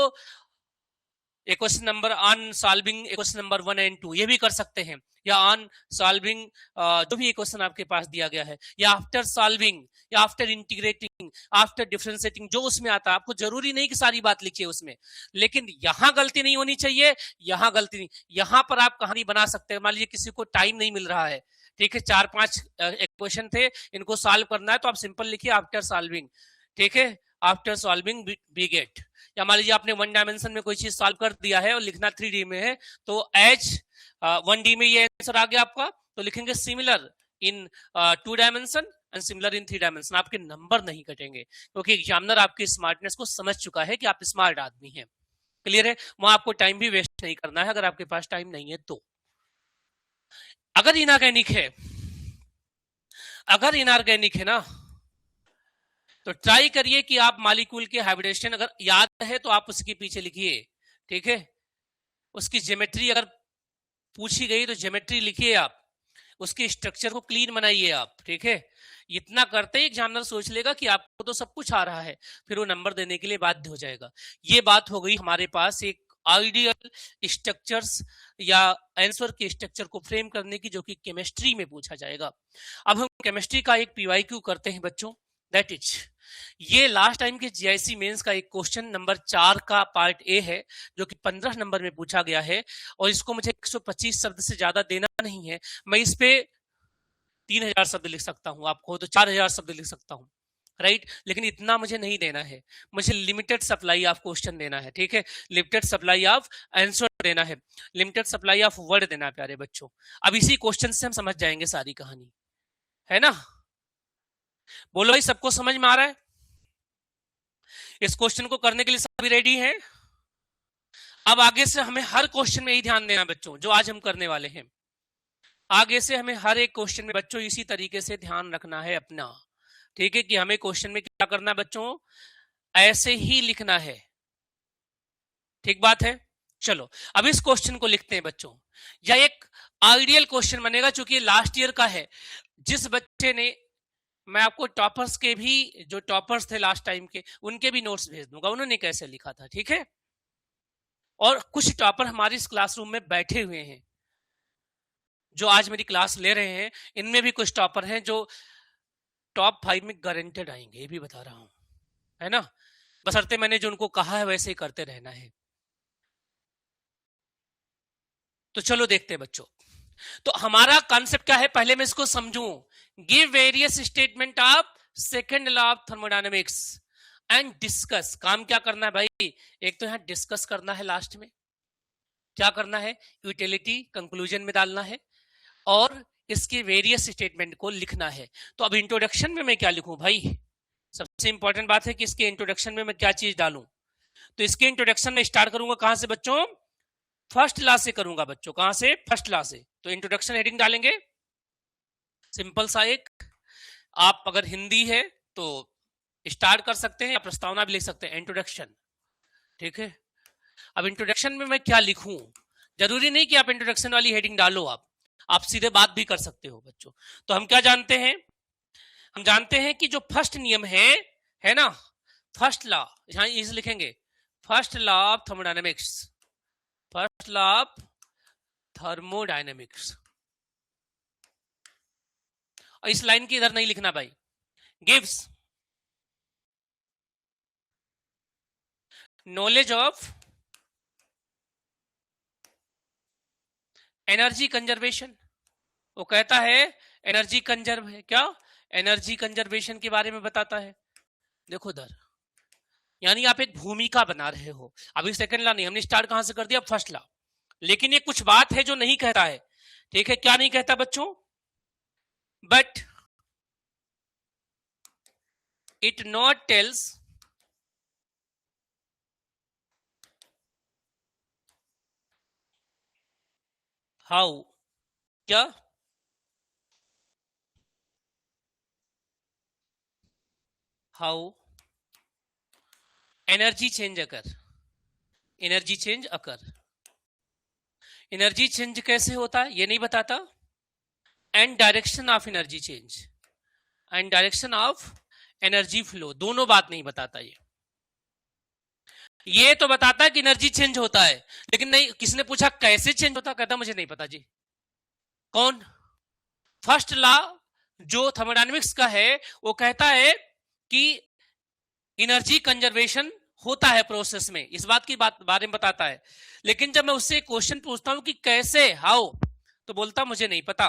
question number on solving question number 1 and 2, ये भी कर सकते हैं, या ऑन सॉल्विंग जो भी क्वेश्चन आपके पास दिया गया है, या आफ्टर सॉल्विंग, या आफ्टर इंटीग्रेटिंग, आफ्टर डिफरेंशिएटिंग, जो उसमें आता है। आपको जरूरी नहीं कि सारी बात लिखिए उसमें, लेकिन यहां गलती नहीं होनी चाहिए, यहां गलती नहीं। यहां पर आप कहानी बना सकते हैं, मान लीजिए किसी को टाइम नहीं मिल रहा है, ठीक है, 4-5 क्वेश्चन थे, इनको सॉल्व करना है, तो आप सिंपल लिखिए आफ्टर सॉल्विंग, ठीक है, आफ्टर सॉल्विंग वी गेट। या मान लीजिए आपने 1 डायमेंशन में कोई चीज सॉल्व कर दिया है और लिखना 3D में है, तो एज 1D में ये आंसर आ गया आपका, तो लिखेंगे similar in 2 dimension and similar in 3 dimension. आपके नंबर नहीं कटेंगे क्योंकि एग्जामिनर आपकी स्मार्टनेस को समझ चुका है कि आप स्मार्ट आदमी हैं। क्लियर है, वहां आपको टाइम भी वेस्ट नहीं करना है अगर आपके पास टाइम नहीं है तो। अगर इनऑर्गेनिक है, अगर इनऑर्गेनिक है ना, तो ट्राई करिए कि आप मॉलिक्यूल के हाइब्रिडेशन अगर याद है तो आप उसके पीछे लिखिए, ठीक है, उसकी ज्योमेट्री अगर पूछी गई तो ज्योमेट्री लिखिए आप, उसके स्ट्रक्चर को क्लीन बनाइए आप, ठीक है। इतना करते ही एग्जामिनर सोच लेगा कि आपको तो सब कुछ आ रहा है, फिर वो नंबर देने के लिए बाध्य हो जाएगा। ये बात हो गई हमारे पास एक आइडियल स्ट्रक्चर्स या आंसर के स्ट्रक्चर को फ्रेम करने की, जो कि केमिस्ट्री में पूछा जाएगा। अब हम केमिस्ट्री का एक पीवाईक्यू करते हैं बच्चों, दैट इज ये लास्ट टाइम के जीआईसी मेंस का एक क्वेश्चन नंबर 4 का पार्ट ए है, जो कि 15 नंबर में पूछा गया है, और इसको मुझे 125 शब्द से ज्यादा देना नहीं है। मैं इस पे 3000 शब्द लिख सकता हूं, आपको तो 4000 शब्द लिख सकता हूं, राइट, लेकिन इतना मुझे नहीं देना है, मुझे लिमिटेड सप्लाई ऑफ क्वेश्चन देना है, ठीक है, लिमिटेड सप्लाई ऑफ आंसर देना है, लिमिटेड सप्लाई ऑफ वर्ड देना है प्यारे बच्चों। अब इसी क्वेश्चन से हम समझ जाएंगे सारी कहानी, है ना। बोलो भाई, सबको समझ में आ रहा है? इस क्वेश्चन को करने के लिए सभी रेडी हैं? अब आगे से हमें हर क्वेश्चन में ही ध्यान देना बच्चों, जो आज हम करने वाले हैं। आगे से हमें हर एक क्वेश्चन में बच्चों इसी तरीके से ध्यान रखना है अपना, ठीक है, कि हमें क्वेश्चन में क्या करना है बच्चों, ऐसे ही लिखना है, ठीक बात है। चलो अब इस क्वेश्चन को लिखते हैं बच्चों, यह एक आइडियल क्वेश्चन बनेगा, चूंकि लास्ट ईयर का है। जिस बच्चे ने, मैं आपको टॉपर्स के भी, जो टॉपर्स थे लास्ट टाइम के, उनके भी नोट्स भेज दूंगा, उन्होंने कैसे लिखा था, ठीक है। और कुछ टॉपर हमारी इस क्लासरूम में बैठे हुए हैं जो आज मेरी क्लास ले रहे हैं, इनमें भी कुछ टॉपर हैं जो टॉप 5 में गारंटेड आएंगे, ये भी बता रहा हूं, है ना। बशर्ते मैंने जो उनको कहा है वैसे ही करते रहना है। तो चलो देखते हैं बच्चों। तो हमारा कॉन्सेप्ट क्या है, पहले मैं इसको समझूं। Give various statement of second law of thermodynamics and discuss. काम क्या करना है भाई, एक तो यहां डिस्कस करना है, लास्ट में क्या करना है, यूटिलिटी कंक्लूजन में डालना है, और इसके वेरियस स्टेटमेंट को लिखना है। तो अब इंट्रोडक्शन में मैं क्या लिखूं भाई, सबसे इंपॉर्टेंट बात है कि इसके इंट्रोडक्शन में मैं क्या चीज डालूं। तो इसके इंट्रोडक्शन में स्टार्ट करूंगा कहां से बच्चों, फर्स्ट लॉ से करूंगा बच्चों, कहां से, फर्स्ट लॉ से। तो इंट्रोडक्शन हेडिंग डालेंगे, सिंपल सा एक, आप अगर हिंदी है तो स्टार्ट कर सकते हैं या प्रस्तावना भी लिख सकते हैं, इंट्रोडक्शन, ठीक है। अब इंट्रोडक्शन में मैं क्या लिखूं, जरूरी नहीं कि आप इंट्रोडक्शन वाली हेडिंग डालो, आप सीधे बात भी कर सकते हो बच्चों। तो हम क्या जानते हैं, हम जानते हैं कि जो फर्स्ट नियम है ना, फर्स्ट लॉ, यहां इसे लिखेंगे, first law of thermodynamics, first law of thermodynamics. और इस लाइन की इधर नहीं लिखना भाई, gives knowledge of energy conservation. वो कहता है एनर्जी कंजर्व है, क्या, एनर्जी कंजर्वेशन के बारे में बताता है। देखो इधर, यानी आप एक भूमिका बना रहे हो। अभी सेकंड लॉ नहीं, हमने स्टार्ट कहां से कर दिया, फर्स्ट लॉ। लेकिन ये कुछ बात है जो नहीं कहता है, ठीक है। क्या नहीं कहता बच्चों, but it not tells how, क्या, how energy change occur, energy change occur, energy change कैसे होता है ये नहीं बताता, and direction of energy change, and direction of energy flow, दोनों बात नहीं बताता। ये तो बताता है कि एनर्जी चेंज होता है, लेकिन नहीं, किसने पूछा कैसे चेंज होता, कहता मुझे नहीं पता जी। कौन, फर्स्ट लॉ जो थर्मोडायनेमिक्स का है वो कहता है कि एनर्जी कंजर्वेशन होता है प्रोसेस में, इस बात की बारे में बताता है। लेकिन जब मैं उससे क्वेश्चन पूछता हूं कि कैसे, हाउ, तो बोलता मुझे नहीं पता।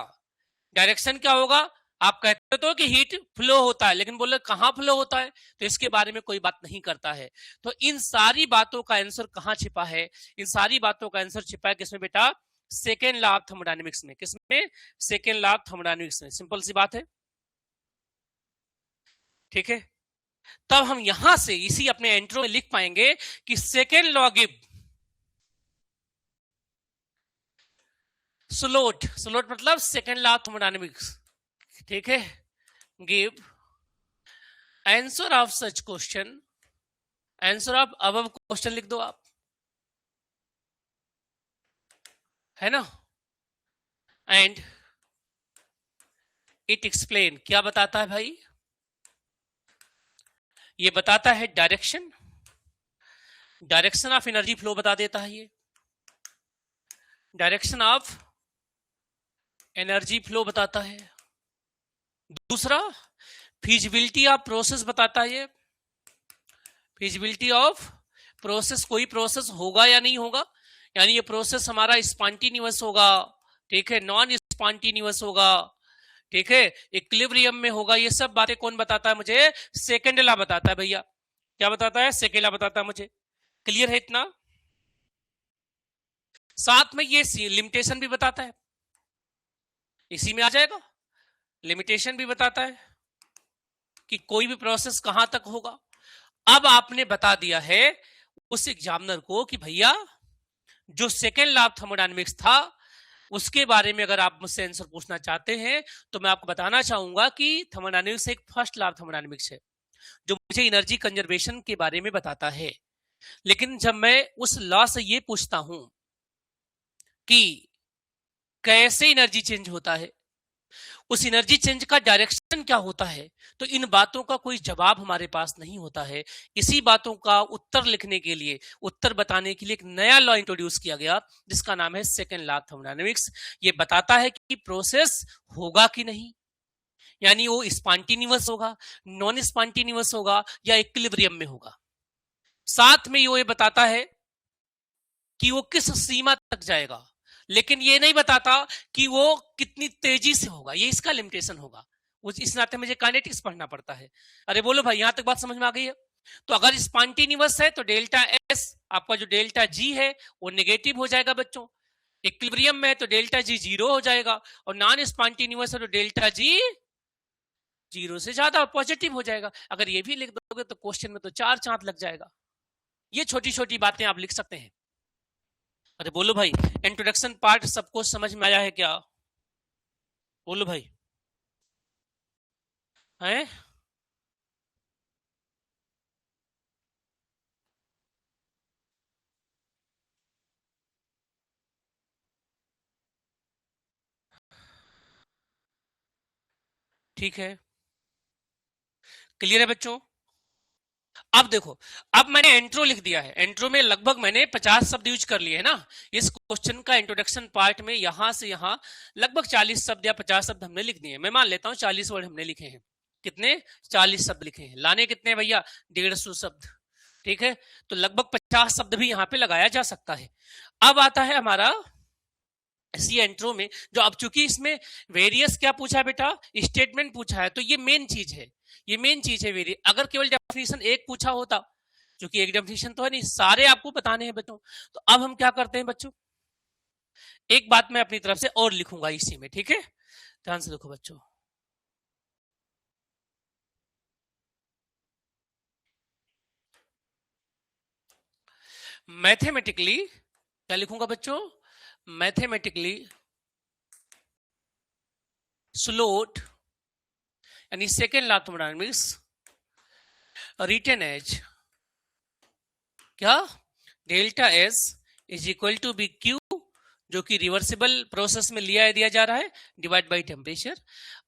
डायरेक्शन क्या होगा, आप कहते तो कि हीट फ्लो होता है, लेकिन बोले कहां फ्लो होता है, तो इसके बारे में कोई बात नहीं करता है। तो इन सारी बातों का आंसर कहां छिपा है, इन सारी बातों का आंसर छिपा है किसमें बेटा, सेकेंड लॉ ऑफ थर्मोडायनेमिक्स में। किसमें, सेकेंड लॉ ऑफ थर्मोडायनेमिक्स में, सिंपल सी बात है, ठीक है। तब हम यहां से इसी अपने इंट्रो में लिख पाएंगे कि second law give slot, slot मतलब सेकेंड लॉ ऑफ थर्मोडायनेमिक्स, ठीक है, give answer of such question, answer of above question लिख दो आप, है ना, एंड इट एक्सप्लेन, क्या बताता है भाई, ये बताता है direction, direction of energy flow बता देता है ये, डायरेक्शन ऑफ एनर्जी फ्लो बताता है। दूसरा, फिजिबिलिटी ऑफ प्रोसेस बताता है ये, फिजिबिलिटी ऑफ प्रोसेस, कोई प्रोसेस होगा या नहीं होगा, यानी ये प्रोसेस हमारा स्पॉन्टिन्यूअस होगा, ठीक है, नॉन स्पॉन्टिन्यूअस होगा, ठीक है, इक्विलिब्रियम में होगा, ये सब बातें कौन बताता है मुझे, सेकेंड लॉ बताता है भैया। क्या बताता है, सेकेंड लॉ बताता है मुझे। क्लियर है इतना। साथ में ये लिमिटेशन भी बताता है, इसी में आ जाएगा, लिमिटेशन भी बताता है कि कोई भी प्रोसेस कहां तक होगा। अब आपने बता दिया है उस एग्जामिनर को कि भैया जो सेकेंड लॉ ऑफ थर्मोडायनेमिक्स था उसके बारे में अगर आप मुझसे आंसर पूछना चाहते हैं तो मैं आपको बताना चाहूंगा कि थर्मोडायनेमिक्स एक फर्स्ट लॉ ऑफ थर्मोडायनेमिक्स है जो मुझे एनर्जी कंजर्वेशन के बारे में बताता है। लेकिन जब मैं उस लॉ से ये पूछता हूं कि कैसे एनर्जी चेंज होता है, उस एनर्जी चेंज का डायरेक्शन क्या होता है, तो इन बातों का कोई जवाब हमारे पास नहीं होता है। इसी बातों का उत्तर लिखने के लिए, उत्तर बताने के लिए एक नया लॉ इंट्रोड्यूस किया गया जिसका नाम है सेकेंड लॉ ऑफ थर्मोडायनेमिक्स। ये बताता है कि प्रोसेस होगा कि नहीं, यानी वो स्पॉन्टेनियस होगा, नॉन स्पॉन्टेनियस होगा या इक्विलिब्रियम में होगा। साथ में ये बताता है कि वो किस सीमा तक जाएगा, लेकिन ये नहीं बताता कि वो कितनी तेजी से होगा, ये इसका लिमिटेशन होगा। इस नाते मुझे काइनेटिक्स पढ़ना पड़ता है। अरे बोलो भाई, यहां तक बात समझ में आ गई है? तो अगर स्पॉन्टेनियस है तो डेल्टा एस, आपका जो डेल्टा जी है वो नेगेटिव हो जाएगा बच्चों। इक्विलिब्रियम में है तो डेल्टा जी 0 हो जाएगा, और नॉन स्पॉन्टेनियस है तो डेल्टा जी 0 से ज्यादा पॉजिटिव हो जाएगा। अगर ये भी लिख दोगे तो क्वेश्चन में तो 4 चांद लग जाएगा। ये छोटी छोटी बातें आप लिख सकते हैं। अरे बोलो भाई, इंट्रोडक्शन पार्ट सबको समझ में आया है क्या? बोलो भाई, है? ठीक है, क्लियर है बच्चों? अब देखो, अब मैंने एंट्रो लिख दिया है। एंट्रो में लगभग मैंने 50 शब्द यूज कर लिए है ना। इस क्वेश्चन का इंट्रोडक्शन पार्ट में यहां से यहां लगभग 40 शब्द या 50 शब्द हमने लिख दिए। मैं मान लेता हूं 40 वर्ड हमने लिखे हैं। कितने? 40 शब्द लिखे हैं। लाने कितने भैया? 150 शब्द। ठीक है, तो लगभग 50 शब्द भी यहां पे लगाया जा सकता है। अब आता है हमारा इसी एंट्रो में, जो अब चूंकि इसमें वेरियस क्या पूछा है बेटा, स्टेटमेंट पूछा है, तो ये मेन चीज है। ये मेन चीज है वेरियस। अगर केवल डेफिनेशन एक पूछा होता, क्योंकि एक डेफिनेशन तो है नहीं, सारे आपको बताने हैं बच्चों। तो अब हम क्या करते हैं बच्चों, एक बात मैं अपनी तरफ से और लिखूंगा इसी में। ठीक है, ध्यान से देखो बच्चों। मैथमेटिकली क्या लिखूंगा बच्चों? मैथमेटिकली स्लोट, यानी second law of thermodynamics written as क्या? Delta S is equal to B Q, जो कि रिवर्सिबल प्रोसेस में लिया दिया जा रहा है, डिवाइड बाई टेम्परेचर।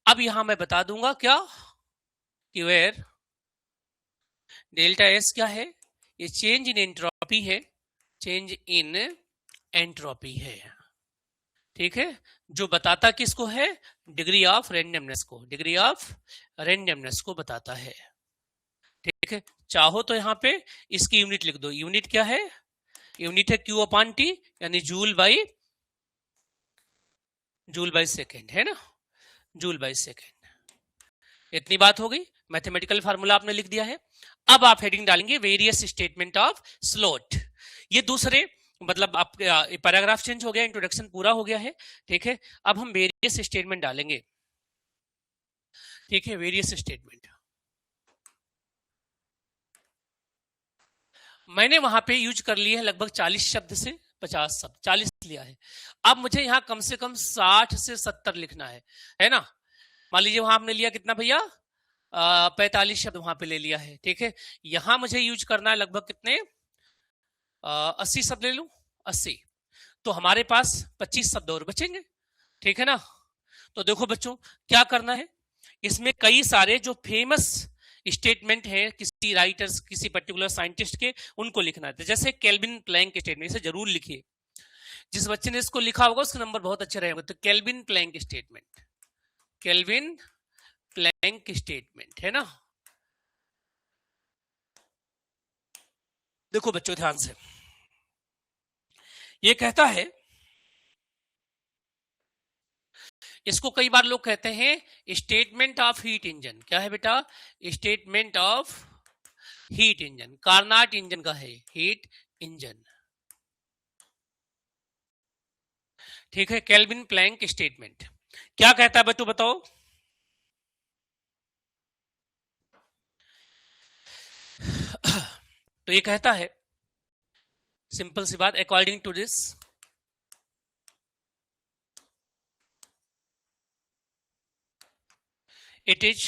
अब यहां मैं बता दूंगा क्या कि वेयर डेल्टा एस क्या है, ये चेंज इन एंट्रोपी है, चेंज इन एंट्रोपी है। ठीक है, जो बताता किसको है? डिग्री ऑफ रेंडमनेस को, डिग्री ऑफ रेंडमनेस को बताता है। ठीक है, चाहो तो यहां पे इसकी यूनिट लिख दो। यूनिट क्या है? यूनिट है क्यू अपॉन टी, यानी जूल बाई सेकेंड, है ना? Joule by second. इतनी बात हो गई। मैथमेटिकल फार्मूला आपने लिख दिया है। अब आप हेडिंग डालेंगे वेरियस स्टेटमेंट ऑफ स्लोट। ये दूसरे मतलब आप पैराग्राफ चेंज हो गया, इंट्रोडक्शन पूरा हो गया है। ठीक है, अब हम वेरियस स्टेटमेंट डालेंगे। ठीक है, वेरियस स्टेटमेंट मैंने वहां पे यूज कर लिए है लगभग 40 शब्द से 50 शब्द, 40 लिया है। अब मुझे यहाँ कम से कम 60 से 70 लिखना है ना? मान लीजिए वहां आपने लिया कितना भैया? 45 शब्द वहां पे ले लिया है। ठीक है, यहां मुझे यूज करना है लगभग कितने? 80 शब्द ले लू, 80। तो हमारे पास 25 शब्द और बचेंगे। ठीक है ना? तो देखो बच्चों, क्या करना है, इसमें कई सारे जो फेमस स्टेटमेंट है किसी राइटर्स, किसी पर्टिकुलर साइंटिस्ट के, उनको लिखना है। जैसे केल्विन प्लैंक स्टेटमेंट, इसे जरूर लिखिए। जिस बच्चे ने इसको लिखा होगा उसके नंबर बहुत अच्छे रहेंगे। तो Kelvin Planck statement, Kelvin Planck statement, है ना? देखो बच्चों ध्यान से, ये कहता है, इसको कई बार लोग कहते हैं स्टेटमेंट ऑफ हीट इंजन। क्या है बेटा? Statement of heat engine. Carnot engine का है हीट इंजन। ठीक है, केल्विन प्लैंक स्टेटमेंट क्या कहता है बच्चों, बताओ? तो ये कहता है सिंपल सी बात, according to this it is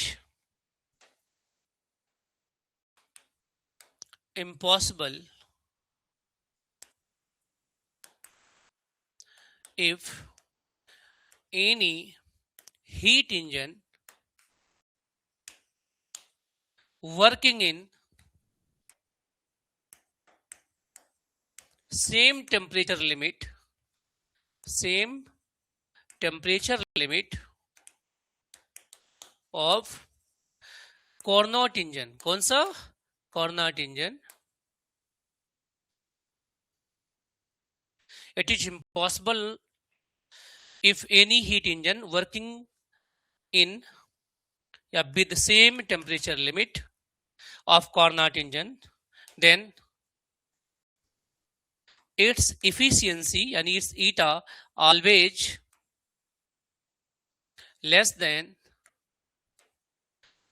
impossible if any heat engine working in same temperature limit of Carnot engine. कौन सा? Carnot engine. It is impossible if any heat engine working in with the same temperature limit of Carnot engine, then its efficiency and its eta always less than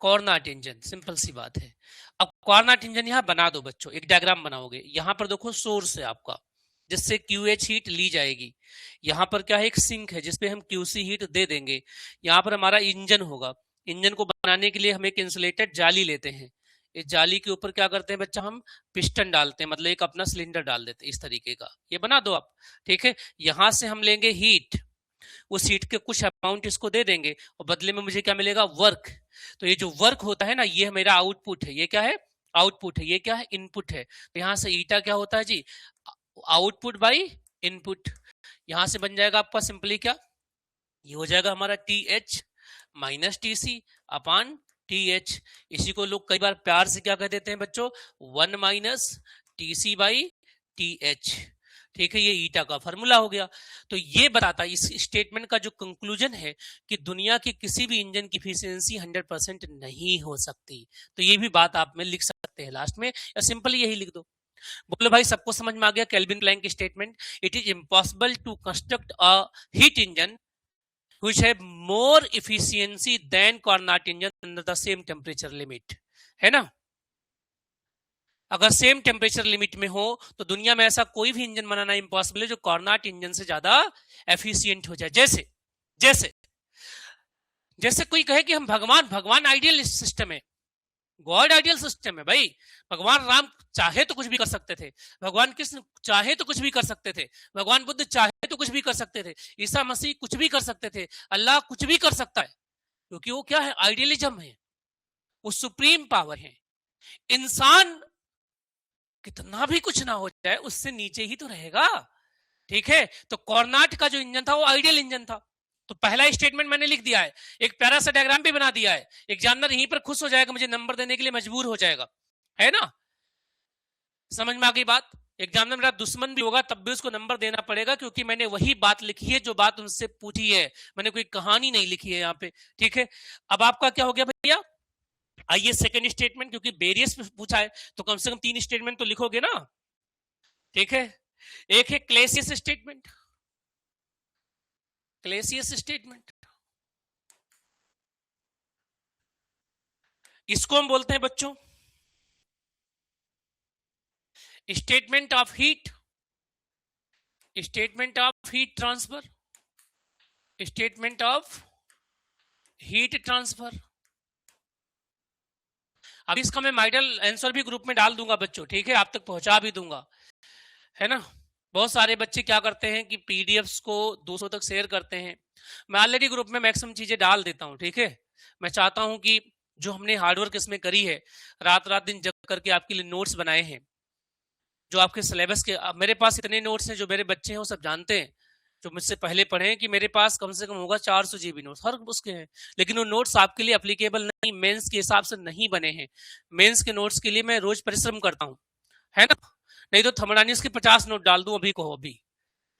Carnot engine. Simple सी बात है. अब Carnot engine यहां बना दो बच्चों, एक डायग्राम बनाओगे. यहां पर देखो सोर्स है आपका जिससे QH हीट ली जाएगी. यहां पर क्या है? एक सिंक है जिसपे हम QC हीट दे देंगे. यहां पर हमारा इंजन होगा. इंजन को बनाने के लिए हम एक इंसुलेटेड जाली लेते हैं. इस जाली के ऊपर क्या करते हैं बच्चा? हम पिस्टन डालते हैं, मतलब एक अपना सिलेंडर डाल देते हैं इस तरीके का. ये बना दो आप. ठीक है. यहां से हम लेंगे हीट, उस हीट के कुछ अमाउंट इसको दे देंगे और बदले में मुझे क्या मिलेगा? वर्क. तो ये जो वर्क होता है ना, ये मेरा आउटपुट है. ये क्या है? आउटपुट है. ये क्या है? इनपुट है. तो यहां से ईटा क्या होता है जी? Output by input. यहां से बन जाएगा आपका सिंपली क्या? ये हो जाएगा हमारा TH minus TC upon TH. इसी को लोग कई बार प्यार से क्या कह देते हैं बच्चों? 1 माइनस TC बाई TH. ठीक है. ये ईटा का फॉर्मूला हो गया. तो ये बताता है इस स्टेटमेंट का जो कंक्लूजन है कि दुनिया के किसी भी इंजन की एफिशिएंसी 100% नहीं हो सकती. तो ये भी बात आप में लिख सकते हैं लास्ट में, या सिंपली यही लिख दो. बोलो भाई, सबको समझ में आ गया केल्विन प्लैंक की statement? It is impossible to construct a heat engine which have more efficiency than Carnot engine under the same temperature limit. है ना? अगर सेम टेम्परेचर लिमिट में हो तो दुनिया में ऐसा कोई भी इंजन बनाना इम्पॉसिबल है जो Carnot इंजन से ज्यादा एफिशिएंट हो जाए. जैसे जैसे जैसे कोई कहे कि हम भगवान आइडियल सिस्टम है, गॉड आइडियल सिस्टम है. भाई भगवान राम चाहे तो कुछ भी कर सकते थे, भगवान कृष्ण चाहे तो कुछ भी कर सकते थे, भगवान बुद्ध चाहे तो कुछ भी कर सकते थे, ईसा मसीह कुछ भी कर सकते थे, अल्लाह कुछ भी कर सकता है, क्योंकि वो क्या है? आइडियलिज्म है, वो सुप्रीम पावर है. इंसान कितना भी कुछ ना हो जाए उससे नीचे ही तो रहेगा. ठीक है. तो Carnot का जो इंजन था वो आइडियल इंजन था. तो पहला स्टेटमेंट मैंने लिख दिया है, एक प्यारा सा डायग्राम भी बना दिया है. एग्जामिनर यहीं पर खुश हो जाएगा, मुझे नंबर देने के लिए मजबूर हो जाएगा. है ना? समझ में आ गई बात? एग्जामिनर मेरा दुश्मन भी होगा तब भी उसको नंबर देना पड़ेगा, क्योंकि मैंने वही बात लिखी है जो बात उनसे पूछी है. मैंने कोई कहानी नहीं लिखी है यहाँ पे. ठीक है. अब आपका क्या हो गया भैया? आइए सेकेंड स्टेटमेंट, क्योंकि वेरियस पूछा है तो कम से कम 3 स्टेटमेंट तो लिखोगे ना. ठीक है. एक है क्लेसियस स्टेटमेंट. क्लेसियस स्टेटमेंट इसको हम बोलते हैं बच्चों statement of heat transfer. Statement of heat transfer. अब इसका मैं माइडल आंसर भी ग्रुप में डाल दूंगा बच्चों. ठीक है. आप तक पहुंचा भी दूंगा. है ना? बहुत सारे बच्चे क्या करते हैं कि पीडीएफ्स को 200 तक शेयर करते हैं. मैं ऑलरेडी ग्रुप में मैक्सिमम चीजें डाल देता हूं. ठीक है. मैं चाहता हूं कि जो हमने हार्डवर्क इसमें करी है, रात दिन जग करके आपके लिए नोट्स बनाए हैं, जो आपके सिलेबस के, मेरे पास इतने नोट्स हैं जो मेरे बच्चे हैं वो सब जानते हैं, जो मुझसे पहले पढ़े हैं, कि मेरे पास कम से कम होगा 400 GB नोट्स हर उसके हैं. लेकिन वो नोट्स आपके लिए एप्लीकेबल नहीं, मेंस के हिसाब से नहीं बने हैं. मेंस के नोट्स के लिए मैं रोज परिश्रम करता हूँ. है ना? नहीं तो थर्मोडायनेमिक्स के 50 नोट डाल दूं अभी को. अभी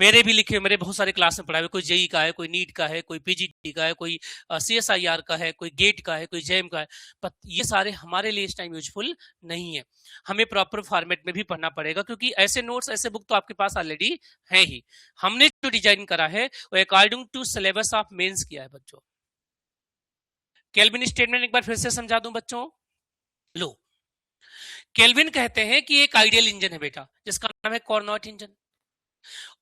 मेरे भी लिखे, मेरे बहुत सारे क्लास में पढ़ा है. कोई जेई का है, कोई नीट का है, कोई पीजीटी का है, कोई CSIR का है, कोई गेट का है, कोई जेम का है. पर ये सारे हमारे लिए इस टाइम यूजफुल नहीं है. हमें प्रॉपर फॉर्मेट में भी पढ़ना पड़ेगा, क्योंकि ऐसे नोट्स, ऐसे बुक तो आपके पास ऑलरेडी है ही. हमने जो डिजाइन करा है वो according to syllabus of mains किया है बच्चों. केल्विन स्टेटमेंट एक बार फिर से समझा दूं बच्चों. लो, केल्विन कहते हैं कि एक आइडियल इंजन है बेटा, जिसका नाम है Carnot इंजन,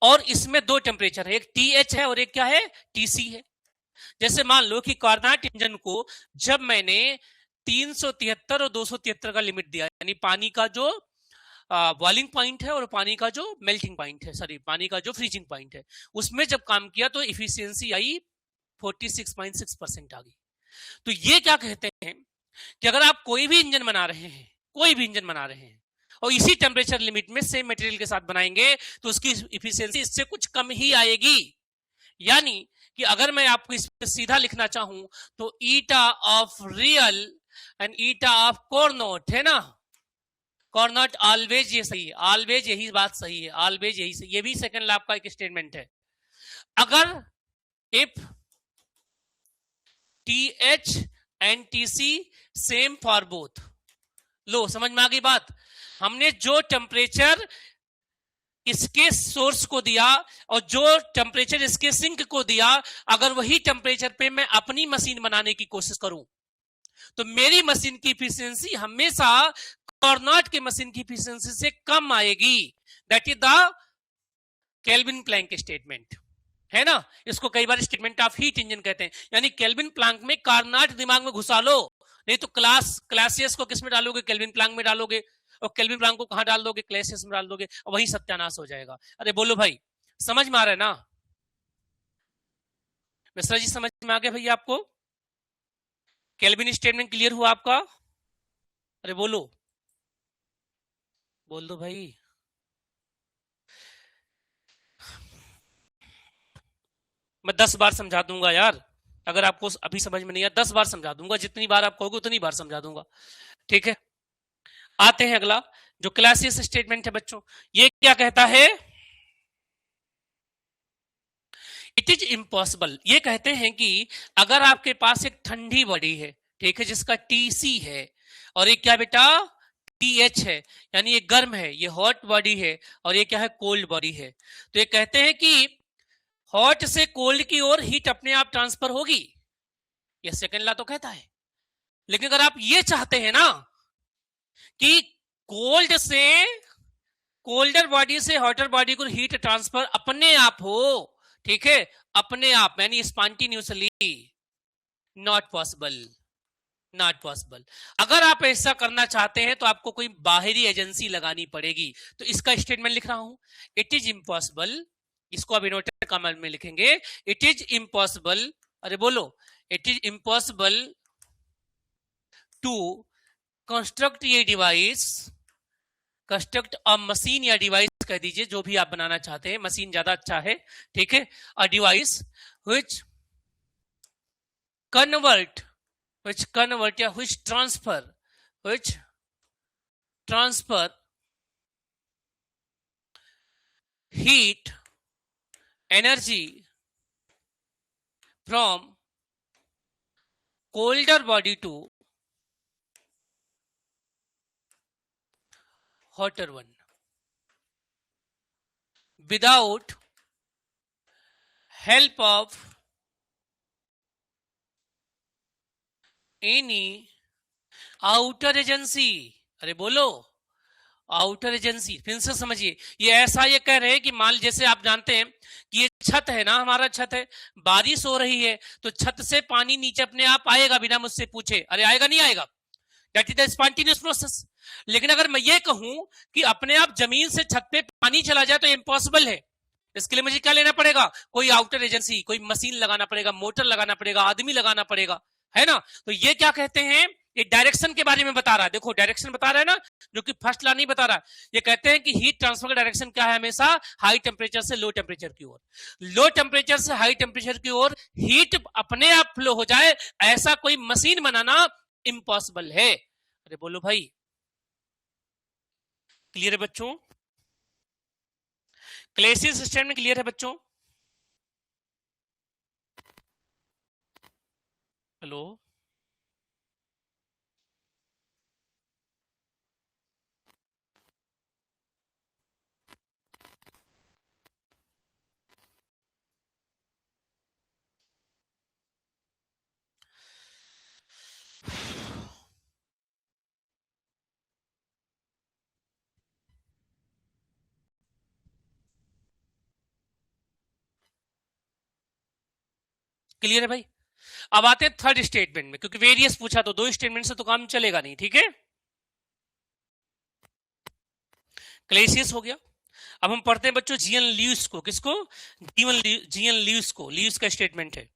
और इसमें 2 टेम्परेचर है, एक TH है और एक क्या है? TC है. जैसे मान लो कि Carnot इंजन को जब मैंने 373 और 273 का लिमिट दिया, यानी पानी का जो बॉइलिंग पॉइंट है और पानी का जो मेल्टिंग पॉइंट है, सॉरी पानी का जो फ्रीजिंग पॉइंट है, उसमें जब काम किया तो इफिशियंसी आई 46.6% आ गई। तो ये क्या कहते हैं कि अगर आप कोई भी इंजन बना रहे हैं, कोई भी इंजन बना रहे हैं और इसी टेम्परेचर लिमिट में सेम मटेरियल के साथ बनाएंगे तो उसकी इफिशियंसी इससे कुछ कम ही आएगी। यानी कि अगर मैं आपको इस पर सीधा लिखना चाहूं तो eta of real and eta of Carnot है ना, कॉर्नोट ऑलवेज, ये सही है, ऑलवेज यही बात सही है, ऑलवेज यही सही, ये भी सेकंड लॉ का एक स्टेटमेंट है। अगर if TH and TC same for both, लो समझ में आ गई बात। हमने जो टेम्परेचर इसके सोर्स को दिया और जो टेम्परेचर इसके सिंक को दिया, अगर वही टेम्परेचर पे मैं अपनी मशीन बनाने की कोशिश करूं तो मेरी मशीन की इफिशियंसी हमेशा कॉर्नोट के मशीन की इफिशियंसी से कम आएगी। That is the Kelvin Planck statement, है ना। इसको कई बार स्टेटमेंट ऑफ हीट इंजन कहते हैं। यानी केल्विन प्लैंक में कार्नोट दिमाग में घुसा लो, नहीं तो क्लासियस को किस में डालोगे, केल्विन प्लैंक में डालोगे, और केल्विन प्लैंक को कहां डाल दोगे, क्लासियस में डाल दोगे, और वही सत्यानाश हो जाएगा। अरे बोलो भाई, समझ में आ रहा है ना मिश्रा जी, समझ में आ गया भैया आपको? केल्विन स्टेटमेंट क्लियर हुआ आपका? अरे बोलो, बोल दो भाई। मैं 10 बार समझा दूंगा यार, अगर आपको अभी समझ में नहीं आया 10 बार समझा दूंगा, जितनी बार आप कहोगे उतनी बार समझा दूंगा, ठीक है। आते हैं अगला जो क्लासियस स्टेटमेंट है बच्चों, ये क्या कहता है? इट इज इम्पॉसिबल, ये कहते हैं कि अगर आपके पास एक ठंडी बॉडी है, ठीक है, जिसका TC है, और एक क्या बेटा TH है, यानी ये गर्म है, ये हॉट बॉडी है, और ये क्या है, कोल्ड बॉडी है। तो ये कहते हैं कि हॉट से कोल्ड की ओर हीट अपने आप ट्रांसफर होगी, ये सेकंड लॉ तो कहता है। लेकिन अगर आप ये चाहते हैं ना कि कोल्ड से कोल्डर बॉडी से हॉटर बॉडी को हीट ट्रांसफर अपने आप हो, ठीक है, अपने आप, यानी spontaneously, not possible, not possible. अगर आप ऐसा करना चाहते हैं तो आपको कोई बाहरी एजेंसी लगानी पड़ेगी। तो इसका स्टेटमेंट लिख रहा हूं, इट इज इम्पॉसिबल, इसको अब इनवर्टेड कॉमा में लिखेंगे, इट इज इम्पॉसिबल, अरे बोलो, it is impossible to construct ये डिवाइस, कंस्ट्रक्ट अ मशीन या डिवाइस कह दीजिए, जो भी आप बनाना चाहते हैं, मशीन ज्यादा अच्छा है, ठीक है, अ डिवाइस व्हिच कन्वर्ट या which transfer heat energy from colder body to hotter one without help of any outer agency। अरे बोलो, आउटर एजेंसी। फिर से समझिए, ये ऐसा ये कह रहे हैं कि मान, जैसे आप जानते हैं कि ये छत है ना, हमारा छत है, बारिश हो रही है तो छत से पानी नीचे अपने आप आएगा बिना मुझसे पूछे, अरे आएगा नहीं आएगा, that is the spontaneous process. लेकिन अगर मैं ये कहूं कि अपने आप जमीन से छत पे पानी चला जाए तो इम्पॉसिबल है। इसके लिए मुझे क्या लेना पड़ेगा, कोई आउटर एजेंसी, कोई मशीन लगाना पड़ेगा, मोटर लगाना पड़ेगा, आदमी लगाना पड़ेगा, है ना। तो ये क्या कहते हैं, ये डायरेक्शन के बारे में बता रहा है। देखो डायरेक्शन बता रहा है ना, जो कि फर्स्ट लॉ नहीं बता रहा। ये कहते हैं कि हीट ट्रांसफर का डायरेक्शन क्या है, हमेशा हाई टेम्परेचर से लो टेम्परेचर की ओर, लो टेम्परेचर से हाई टेम्परेचर की ओर हीट अपने आप फ्लो हो जाए, ऐसा कोई मशीन बनाना इम्पॉसिबल है। अरे बोलो भाई, क्लियर है बच्चों? क्लासियस सिस्टम में क्लियर है बच्चों? हेलो, क्लियर है भाई? अब आते हैं थर्ड स्टेटमेंट में, क्योंकि वेरियस पूछा तो 2 स्टेटमेंट से तो काम चलेगा नहीं, ठीक है। क्लेसियस हो गया। अब हम पढ़ते हैं बच्चों जीएन ल्यूइस को, किसको? जीएन ल्यूइस को। ल्यूइस का स्टेटमेंट है,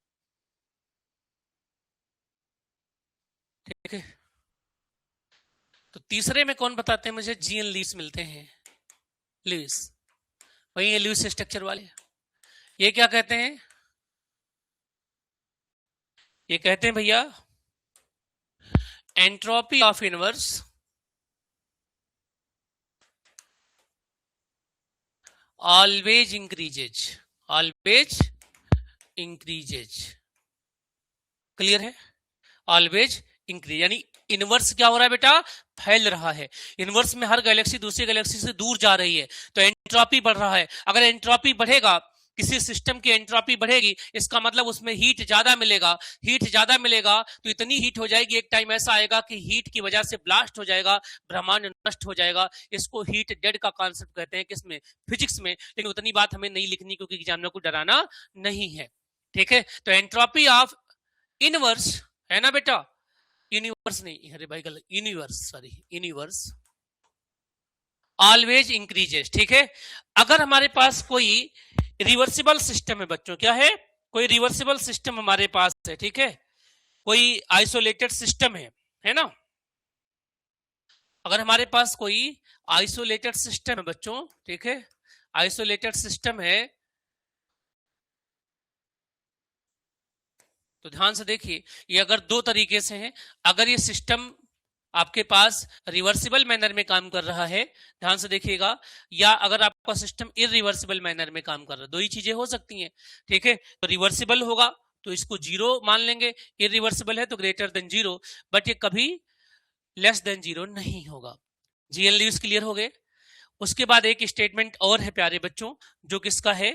ठीक है। तो तीसरे में कौन बताते हैं मुझे? जीएन लीव्स मिलते हैं, लीव्स, वही है लीव्स स्ट्रक्चर वाले। ये क्या कहते हैं? ये कहते हैं भैया entropy of inverse always increases, always increases. Clear है? ऑलवेज इंक्रीज यानी इनवर्स क्या हो रहा है बेटा? फैल रहा है। इनवर्स में हर गैलेक्सी दूसरी गैलेक्सी से दूर जा रही है, तो एंट्रोपी बढ़ रहा है। अगर एंट्रोपी बढ़ेगा, किसी सिस्टम की एंट्रोपी बढ़ेगी, इसका मतलब उसमें हीट ज्यादा मिलेगा। हीट ज्यादा मिलेगा तो इतनी हीट हो जाएगी, एक टाइम ऐसा आएगा कि हीट की वजह से ब्लास्ट हो जाएगा, ब्रह्मांड नष्ट हो जाएगा। इसको हीट डेड का कॉन्सेप्ट कहते हैं, किसमें? फिजिक्स में। लेकिन उतनी बात हमें नहीं लिखनी, क्योंकि एग्जामिनर को डराना नहीं है। ठीक है, तो एंट्रोपी ऑफ इनवर्स है ना बेटा, यूनिवर्स नहीं, अरे भाई गलत, universe, sorry, universe always increases. ठीक है, अगर हमारे पास कोई रिवर्सिबल सिस्टम है बच्चों, क्या है? कोई रिवर्सिबल सिस्टम हमारे पास है, ठीक है, कोई आइसोलेटेड सिस्टम है ना। अगर हमारे पास कोई आइसोलेटेड सिस्टम है बच्चों, ठीक है, आइसोलेटेड सिस्टम है, तो ध्यान से देखिए, ये अगर दो तरीके से है, अगर ये सिस्टम आपके पास रिवर्सिबल मैनर में काम कर रहा है, ध्यान से देखिएगा, या अगर आपका सिस्टम इरिवर्सिबल मैनर में काम कर रहा है, दो ही चीजें हो सकती हैं। ठीक है, तो रिवर्सिबल होगा तो इसको जीरो मान लेंगे, इरिवर्सिबल है तो ग्रेटर देन जीरो, बट ये कभी लेस देन जीरो नहीं होगा। जीएन लीव्स क्लियर हो गए। उसके बाद एक स्टेटमेंट और है प्यारे बच्चों, जो किसका है?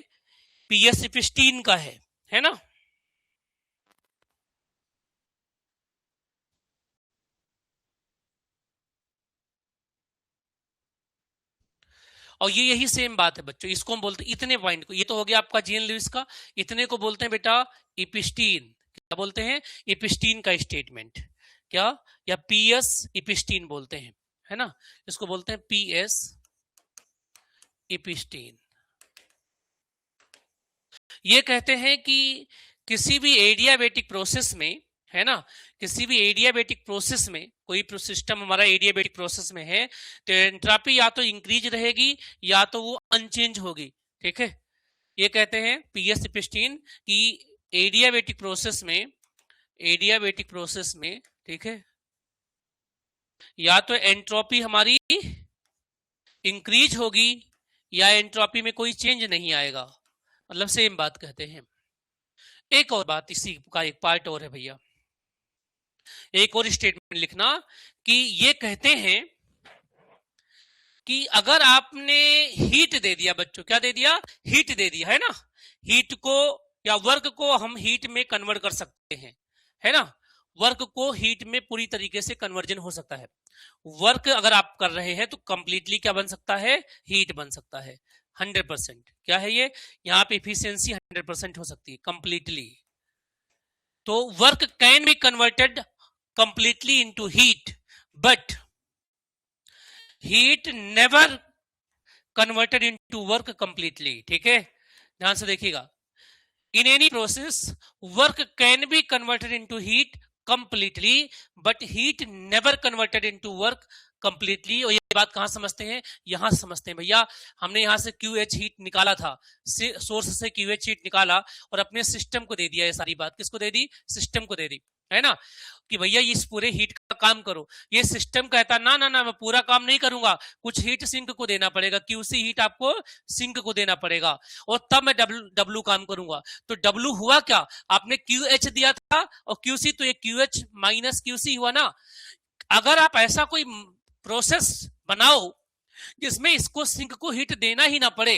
पीएस इपिस्टीन का है ना। और ये यही सेम बात है बच्चों, इसको हम बोलते हैं, इतने पॉइंट को, ये तो हो गया आपका जीएन लुइस का, इतने को बोलते हैं बेटा इपिस्टीन। क्या बोलते हैं? इपिस्टीन का स्टेटमेंट, क्या? या पीएस इपिस्टीन बोलते हैं, है ना, इसको बोलते हैं पीएस इपिस्टीन। ये कहते हैं कि किसी भी एडियाबेटिक प्रोसेस में, है ना, किसी भी एडियाबेटिक प्रोसेस में, कोई सिस्टम हमारा एडियाबेटिक प्रोसेस में है, तो एंट्रोपी या तो इंक्रीज रहेगी या तो वो अनचेंज होगी। ठीक है, ये कहते हैं पीएस इपिस्टीन कि एडियाबेटिक प्रोसेस में, एडियाबेटिक प्रोसेस में, ठीक है, या तो एंट्रोपी हमारी इंक्रीज होगी या एंट्रोपी में कोई चेंज नहीं आएगा, मतलब सेम बात कहते हैं। एक और बात, इसी का एक पार्ट और है भैया, एक और स्टेटमेंट लिखना कि ये कहते हैं कि अगर आपने हीट दे दिया बच्चों, क्या दे दिया? हीट दे दिया, है ना, हीट को या वर्क को हम हीट में कन्वर्ट कर सकते हैं, है ना, वर्क को हीट में पूरी तरीके से कन्वर्जन हो सकता है। वर्क अगर आप कर रहे हैं तो कंप्लीटली क्या बन सकता है? हीट बन सकता है 100%। क्या है ये? यहाँ पे इफिशियंसी 100% हो सकती है कंप्लीटली। तो work can be converted completely into heat, but heat never converted into work completely. ठीक है, ध्यान से देखिएगा, in any process work can be converted into heat completely, but heat never converted into work completely. और ये बात कहां समझते हैं? यहां समझते हैं भैया, हमने यहां से QH हीट निकाला था, सोर्स से QH हीट निकाला और अपने सिस्टम को दे दिया। ये सारी बात किसको दे दी? सिस्टम को दे दी, है ना, कि भैया इस पूरे हीट का काम करो। ये सिस्टम कहता ना ना ना, मैं पूरा काम नहीं करूंगा, कुछ हीट सिंक को देना पड़ेगा, QC हीट आपको सिंक को देना पड़ेगा, और तब मैं डब्ल्यू काम करूंगा। तो डब्ल्यू हुआ क्या? आपने QH दिया था और QC, तो ये QH माइनस QC हुआ ना। अगर आप ऐसा कोई प्रोसेस बनाओ जिसमें इसको सिंक को हीट देना ही ना पड़े,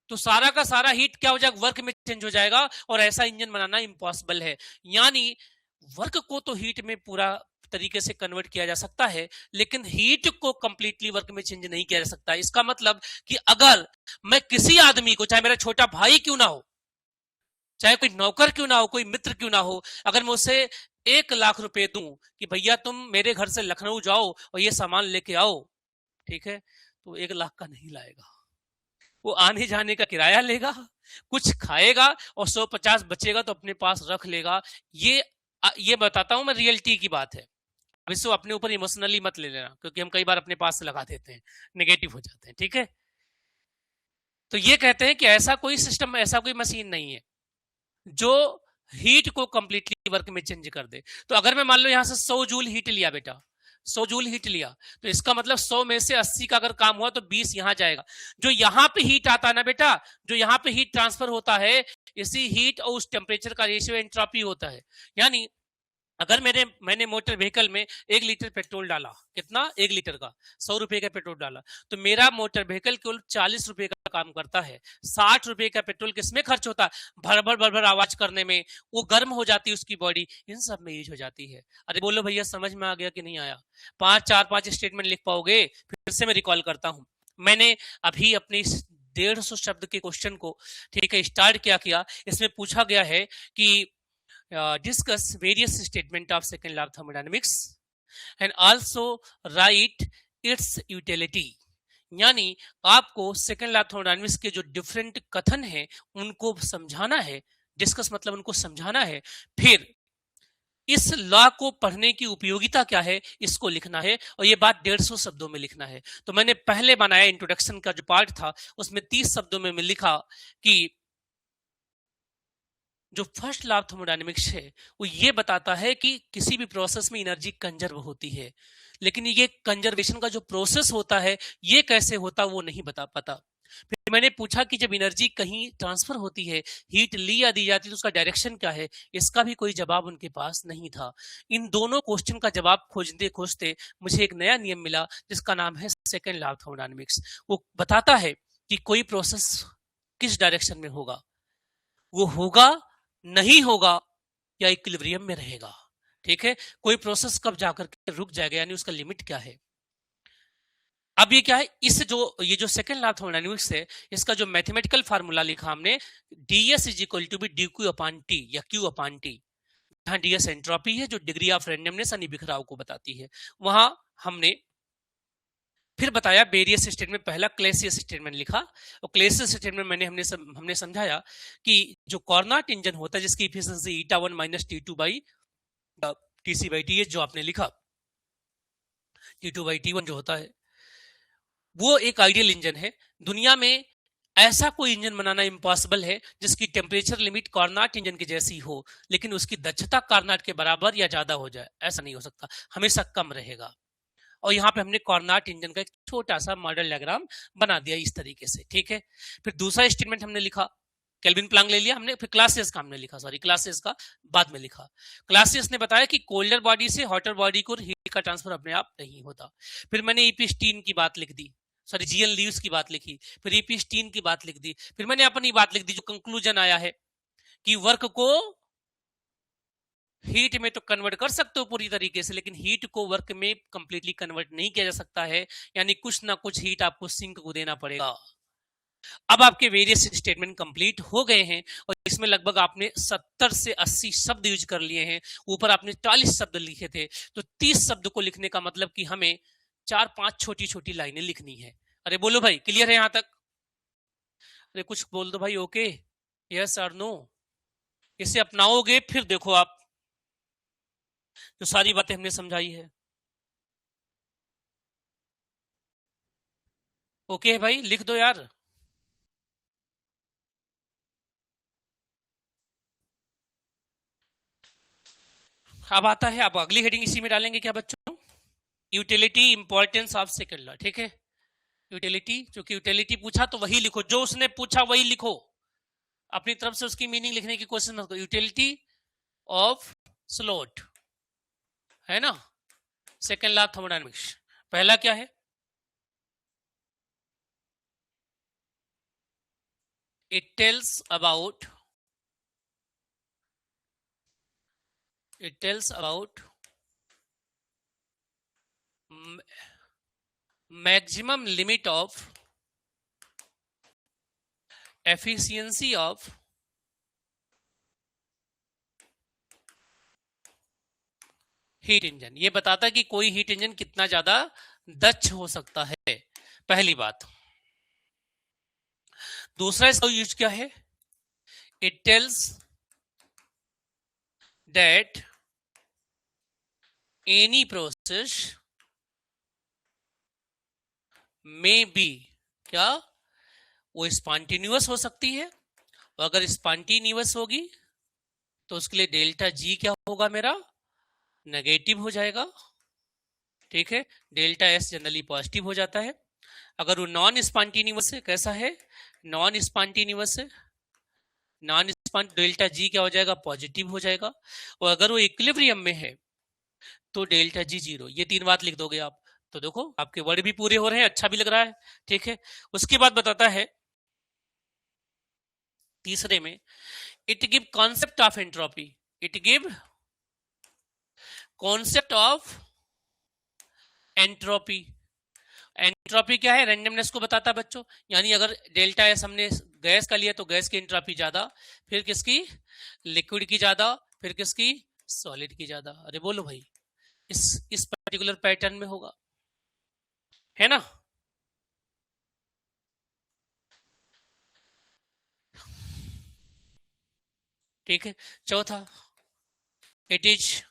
तो सारा का सारा हीट क्या हो जाएगा? वर्क में चेंज हो जाएगा, और ऐसा इंजन बनाना इम्पॉसिबल है। यानी वर्क को तो हीट में पूरा तरीके से कन्वर्ट किया जा सकता है, लेकिन हीट को कंप्लीटली वर्क में चेंज नहीं किया जा सकता। इसका मतलब कि अगर मैं किसी आदमी को, चाहे मेरा छोटा भाई क्यों ना हो, चाहे कोई नौकर क्यों ना हो, कोई मित्र क्यों ना हो, अगर मैं उसे 1 लाख रुपए दूं कि भैया तुम मेरे घर से लखनऊ जाओ और ये सामान लेके आओ, ठीक है, तो 1 लाख का नहीं लाएगा, वो आने जाने का किराया लेगा, कुछ खाएगा, और 150 बचेगा तो अपने पास रख लेगा। ये बताता हूं मैं, रियलिटी की बात है, अब इसको अपने ऊपर इमोशनली मत ले लेना, क्योंकि हम कई बार अपने पास से लगा देते हैं, नेगेटिव हो जाते हैं, ठीक है। तो ये कहते हैं कि ऐसा कोई सिस्टम, ऐसा कोई मशीन नहीं है जो हीट को कंप्लीटली वर्क में चेंज कर दे। तो अगर मैं मान लो यहां से 100 जूल हीट लिया बेटा, 100 जूल हीट लिया, तो इसका मतलब 100 में से 80 का अगर काम हुआ तो 20 यहां जाएगा। जो यहां पे हीट आता है ना बेटा, जो यहां पे हीट ट्रांसफर होता है, इसी हीट और उस टेम्परेचर का रेशियो एंट्रोपी होता है। यानी अगर मैंने मोटर व्हीकल में 1 लीटर पेट्रोल डाला, कितना, 1 लीटर का 100 रुपए का पेट्रोल डाला, तो मेरा मोटर व्हीकल केवल 40 रुपए का काम करता है। 60 रुपए का पेट्रोल किसमें खर्च होता है, भर भर आवाज करने में, वो गर्म हो जाती है उसकी बॉडी, इन सब में यूज हो जाती है। अरे बोलो भैया समझ में आ गया कि नहीं आया? 5 स्टेटमेंट लिख पाओगे? फिर से मैं रिकॉल करता हूं, मैंने अभी अपनी 150 शब्द के क्वेश्चन को, ठीक है, स्टार्ट किया। इसमें पूछा गया है कि discuss various statement of second law of thermodynamics and also write its utility। यानी आपको सेकेंड लॉ ऑफ थर्मोडायनामिक्स के जो डिफरेंट कथन हैं उनको समझाना है। डिस्कस मतलब उनको समझाना है, फिर इस लॉ को पढ़ने की उपयोगिता क्या है इसको लिखना है, और ये बात 150 शब्दों में लिखना है। तो मैंने पहले बनाया इंट्रोडक्शन का जो पार्ट था, उसमें 30 शब्दों में मैं लिखा कि जो फर्स्ट लॉ ऑफ थर्मोडायनेमिक्स है वो ये बताता है कि किसी भी प्रोसेस में एनर्जी कंजर्व होती है, लेकिन ये कंजर्वेशन का जो प्रोसेस होता है ये कैसे होता वो नहीं बता पाता। फिर मैंने पूछा कि जब एनर्जी कहीं ट्रांसफर होती है, हीट ली या दी जाती है, तो उसका डायरेक्शन क्या है, इसका भी कोई जवाब उनके पास नहीं था। इन दोनों क्वेश्चन का जवाब खोजते खोजते मुझे एक नया नियम मिला जिसका नाम है सेकेंड लॉ ऑफ थर्मोडायनेमिक्स। वो बताता है कि कोई प्रोसेस किस डायरेक्शन में होगा, वो होगा, नहीं होगा, या इक्विलिब्रियम में रहेगा। ठीक है, कोई प्रोसेस कब जाकर के रुक जाएगा, यानी उसका लिमिट क्या है। अब ये क्या है, ये जो सेकंड लॉ ऑफ थर्मोडायनेमिक्स है, इसका जो मैथमेटिकल फार्मूला लिखा हमने, ds is equal to be dq upon T या q अपॉन टी। जहां ds एंट्रोपी है जो डिग्री ऑफ रैंडमनेस यानी बिखराव को बताती है, वहां हमने फिर बताया वेरियस स्टेटमेंट, पहला क्लेसियस स्टेटमेंट लिखा, और क्लेसियस स्टेटमेंट हमने समझाया कि जो कॉर्नाट इंजन होता है जिसकी efficiency eta 1 minus T2 by TC by TH जो आपने लिखा, T2 बाई T1 जो होता है वो एक आइडियल इंजन है। दुनिया में ऐसा कोई इंजन बनाना इम्पॉसिबल है जिसकी टेम्परेचर लिमिट कॉर्नाट इंजन की जैसी हो, लेकिन उसकी दक्षता कॉर्नाट के बराबर या ज्यादा हो जाए, ऐसा नहीं हो सकता, हमेशा कम रहेगा। और यहाँ पे हमने कॉर्नाट इंजन का एक छोटा सा मॉडल डायग्राम बना दिया इस तरीके से। ठीक है, फिर दूसरा स्टेटमेंट हमने लिखा, केल्विन प्लांक ले लिया हमने, फिर क्लासियस का हमने लिखा, क्लासियस का बाद में लिखा। क्लासियस ने बताया कि कोल्डर बॉडी से हॉटर बॉडी को हीट का ट्रांसफर अपने आप नहीं होता। फिर मैंने ईपी-स्टीन की बात लिख दी, जीएन लीव्स की बात लिखी, फिर ईपी-स्टीन की बात लिख दी, फिर मैंने अपनी बात लिख दी। जो कंक्लूजन आया है कि वर्क को हीट में तो कन्वर्ट कर सकते हो पूरी तरीके से, लेकिन हीट को वर्क में कंप्लीटली कन्वर्ट नहीं किया जा सकता है, यानी कुछ ना कुछ हीट आपको सिंक को देना पड़ेगा। अब आपके वेरियस स्टेटमेंट कंप्लीट हो गए हैं, और इसमें लगभग आपने 70 से 80 शब्द यूज कर लिए हैं। ऊपर आपने 40 शब्द लिखे थे, तो 30 शब्द को लिखने का मतलब कि हमें 4-5 छोटी छोटी लाइनें लिखनी है। अरे बोलो भाई, क्लियर है यहां तक? अरे कुछ बोल दो भाई, ओके, यस और नो। इसे अपनाओगे फिर देखो आप जो सारी बातें हमने समझाई है। ओके है भाई, लिख दो यार। अब आता है, अब अगली हेडिंग इसी में डालेंगे क्या बच्चों, utility importance of second law. ठीक है, यूटिलिटी, क्योंकि यूटिलिटी पूछा तो वही लिखो, जो उसने पूछा वही लिखो, अपनी तरफ से उसकी मीनिंग लिखने की कोशिश मत करो। यूटिलिटी ऑफ स्लॉट है ना, सेकंड लॉ ऑफ थर्मोडायनेमिक्स। पहला क्या है, it tells about maximum limit of efficiency of heat engine. ये बताता है कि कोई हीट इंजन कितना ज्यादा दक्ष हो सकता है, पहली बात। दूसरा इसका यूज क्या है, it tells that any process process में बी, क्या वो स्पॉन्टेनियस हो सकती है, और अगर स्पॉन्टेनियस होगी तो उसके लिए डेल्टा जी क्या होगा, मेरा नेगेटिव हो जाएगा। ठीक है, डेल्टा एस जनरली पॉजिटिव हो जाता है। अगर वो नॉन स्पॉन्टेनियस है, कैसा है, नॉन स्पॉन्टेनियस है, नॉन स्पॉन्ट, डेल्टा जी क्या हो जाएगा, पॉजिटिव हो जाएगा। और अगर वो इक्विलिब्रियम में है तो डेल्टा जी जीरो। ये तीन बात लिख दोगे आप, तो देखो आपके वर्ड भी पूरे हो रहे हैं, अच्छा भी लग रहा है। ठीक है, उसके बाद बताता है तीसरे में, it give concept of entropy, it give concept of entropy. Entropy क्या है, रैंडमनेस को बताता है बच्चों। यानी अगर डेल्टा एस हमने गैस का लिया तो गैस की एंट्रोपी ज्यादा, फिर किसकी, लिक्विड की ज्यादा, फिर किसकी, सॉलिड की ज्यादा। अरे बोलो भाई, इस पर्टिकुलर पैटर्न में होगा, है ना। ठीक है, चौथा, it is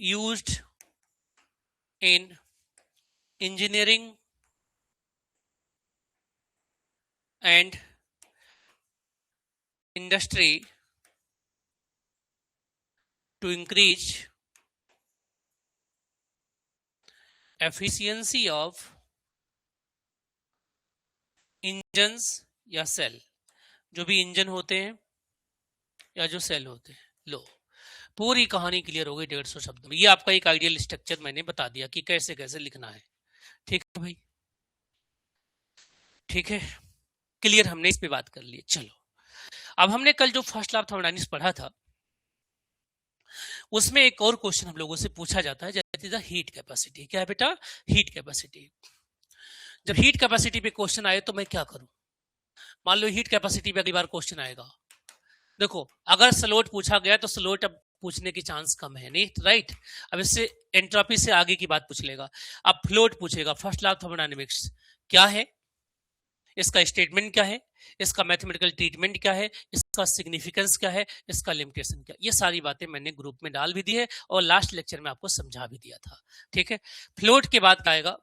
used in engineering and industry to increase efficiency of engines या सेल, जो भी इंजन होते हैं या जो सेल होते हैं। लो, पूरी कहानी क्लियर हो गई 150 शब्द में। ये आपका एक आइडियल स्ट्रक्चर मैंने बता दिया कि कैसे कैसे लिखना है। ठीक है भाई, ठीक है, क्लियर, हमने इस पे बात कर ली। चलो, अब हमने कल जो फर्स्ट लॉ ऑफ थर्मोडायनामिक्स पढ़ा था उसमें एक और क्वेश्चन हम लोगों से पूछा जाता है, जैसे द हीट कैपेसिटी। क्या है बेटा, हीट कैपेसिटी। जब हीट कैपेसिटी पे क्वेश्चन आए तो मैं क्या करूं, मान लो हीट कैपेसिटी पे अगली बार क्वेश्चन आएगा। देखो, अगर स्लोट पूछा गया तो स्लोट अब पूछने की चांस कम है, नहीं राइट। अब इससे एंट्रोपी से आगे की बात पूछ लेगा। अब फ्लोट पूछेगा, फर्स्ट लॉ ऑफ थर्मोडायनामिक्स क्या है, इसका स्टेटमेंट क्या है, इसका मैथमेटिकल ट्रीटमेंट क्या है, इसका सिग्निफिकेंस क्या है, इसका लिमिटेशन क्या। ये सारी बातें मैंने ग्रुप में डाल भी दी है और लास्ट लेक्चर में आपको समझा भी दिया था। ठीक है, फ्लोट के बाद क्या आएगा,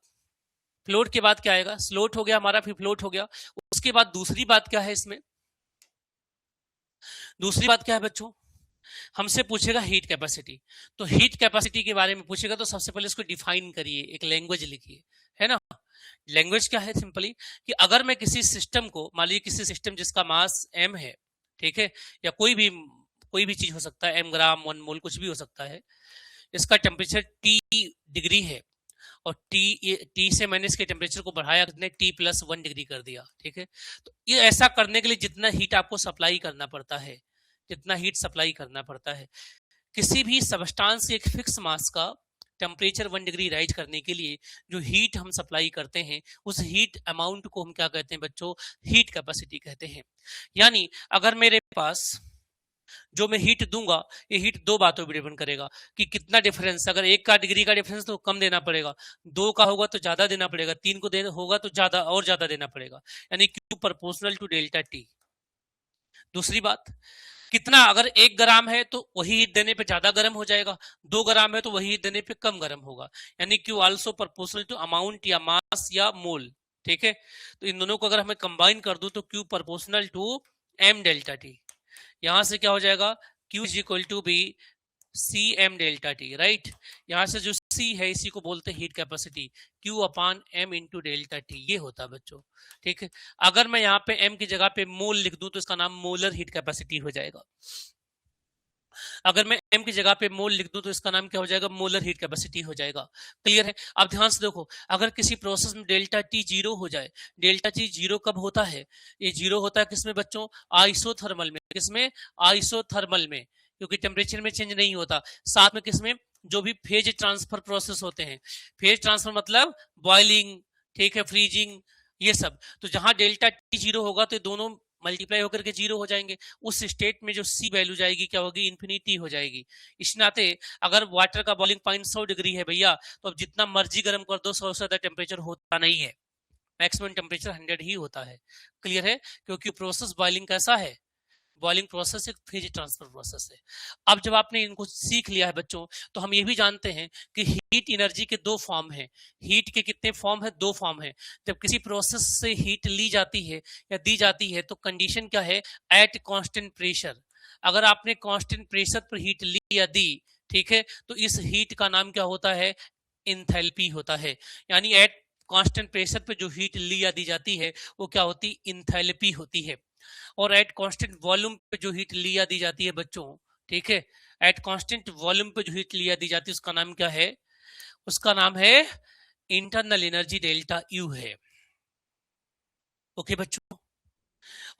फ्लोट के बाद क्या आएगा, स्लोट हो गया हमारा, फिर फ्लोट हो गया। उसके बाद दूसरी बात क्या है इसमें, दूसरी बात क्या है बच्चों, हमसे पूछेगा हीट कैपेसिटी। तो हीट कैपेसिटी के बारे में पूछेगा तो सबसे पहले इसको डिफाइन करिए, एक लैंग्वेज लिखिए, है ना। लैंग्वेज क्या है, सिंपली कि अगर मैं किसी सिस्टम को, मान लीजिए किसी सिस्टम जिसका मास m है, ठीक है, या कोई भी चीज हो सकता है, m ग्राम 1 मोल कुछ भी हो सकता है, इसका टेम्परेचर T डिग्री है और T से मैंने इसके टेम्परेचर को बढ़ाया कितने, T+1 डिग्री कर दिया। ठीक है, तो ये ऐसा करने के लिए जितना हीट आपको सप्लाई करना पड़ता है, जितना हीट सप्लाई करना पड़ता है, किसी भी सबस्टांस के एक फिक्स मास का टेम्परेचर 1 डिग्री राइज करने के लिए जो हीट हम सप्लाई करते हैं, उस हीट अमाउंट को हम क्या कहते हैं बच्चों, हीट कैपेसिटी कहते हैं। यानी अगर मेरे पास जो मैं हीट दूंगा, ये हीट दो बातों पर डिपेंड करेगा कि कितना डिफरेंस, अगर 1 का डिग्री का डिफरेंस तो कम देना पड़ेगा, 2 का होगा तो ज्यादा देना पड़ेगा, 3 को होगा तो ज्यादा और ज्यादा देना पड़ेगा, यानी Q proportional to delta T. दूसरी बात, कितना, अगर 1 ग्राम है तो वही हीट देने पे ज्यादा गर्म हो जाएगा, 2 ग्राम है तो वही हीट देने पे कम गर्म होगा, यानी Q also proportional to amount या मास या मोल। ठीक है, तो इन दोनों को अगर हमें कंबाइन कर दूं तो Q proportional to m delta T. यहां से क्या हो जाएगा, Q is equal to be C M delta T, right. यहां से जो C है इसी को बोलते हैं heat capacity, Q upon m into delta T, ये होता है बच्चों। ठीक है, अगर मैं यहाँ पे m की जगह पे मोल लिख दूं तो इसका नाम मोलर हीट कैपेसिटी हो जाएगा। अगर मैं m की जगह पे मोल लिख दूं तो इसका नाम क्या हो जाएगा, मोलर हीट कैपेसिटी हो जाएगा। क्लियर है। अब ध्यान से देखो, अगर किसी प्रोसेस में डेल्टा टी जीरो हो जाए, डेल्टा टी जीरो कब होता है, ये जीरो होता है किसमें बच्चों, आइसोथर्मल में। किसमें, आइसोथर्मल में, क्योंकि टेम्परेचर में चेंज नहीं होता। साथ में किसमें, जो भी फेज ट्रांसफर प्रोसेस होते हैं, फेज ट्रांसफर मतलब बॉइलिंग, ठीक है, फ्रीजिंग, ये सब। तो जहां डेल्टा टी जीरो होगा तो दोनों मल्टीप्लाई होकर के जीरो हो जाएंगे। उस स्टेट में जो सी वैल्यू जाएगी क्या होगी, इन्फिनिटी हो जाएगी। इस नाते अगर वाटर का बॉइलिंग पॉइंट 100 डिग्री है भैया, तो अब जितना मर्जी गर्म कर दो 100 से ज्यादा टेम्परेचर होता नहीं है, मैक्सिमम टेम्परेचर 100 ही होता है। क्लियर है, क्योंकि प्रोसेस बॉइलिंग कैसा है, बॉइलिंग प्रोसेस एक फेज ट्रांसफर प्रोसेस है। अब जब आपने इनको सीख लिया है बच्चों, तो हम ये भी जानते हैं कि हीट एनर्जी के दो फॉर्म हैं। हीट के कितने फॉर्म है? दो फॉर्म है। जब किसी प्रोसेस से हीट ली जाती है या दी जाती है तो कंडीशन क्या है? At constant pressure. अगर आपने कांस्टेंट प्रेशर पर हीट ली या दी, ठीक है, तो इस हीट का नाम क्या होता है? इंथैल्पी होता है। यानी एट कांस्टेंट प्रेशर पे जो हीट ली या दी जाती है वो क्या होती? इंथैल्पी होती है। और एट कांस्टेंट वॉल्यूम पे जो हीट लिया दी जाती है बच्चों, ठीक है, एट कांस्टेंट वॉल्यूम पे जो हीट लिया दी जाती है उसका नाम क्या है? उसका नाम है इंटरनल एनर्जी डेल्टा यू है। ओके बच्चों,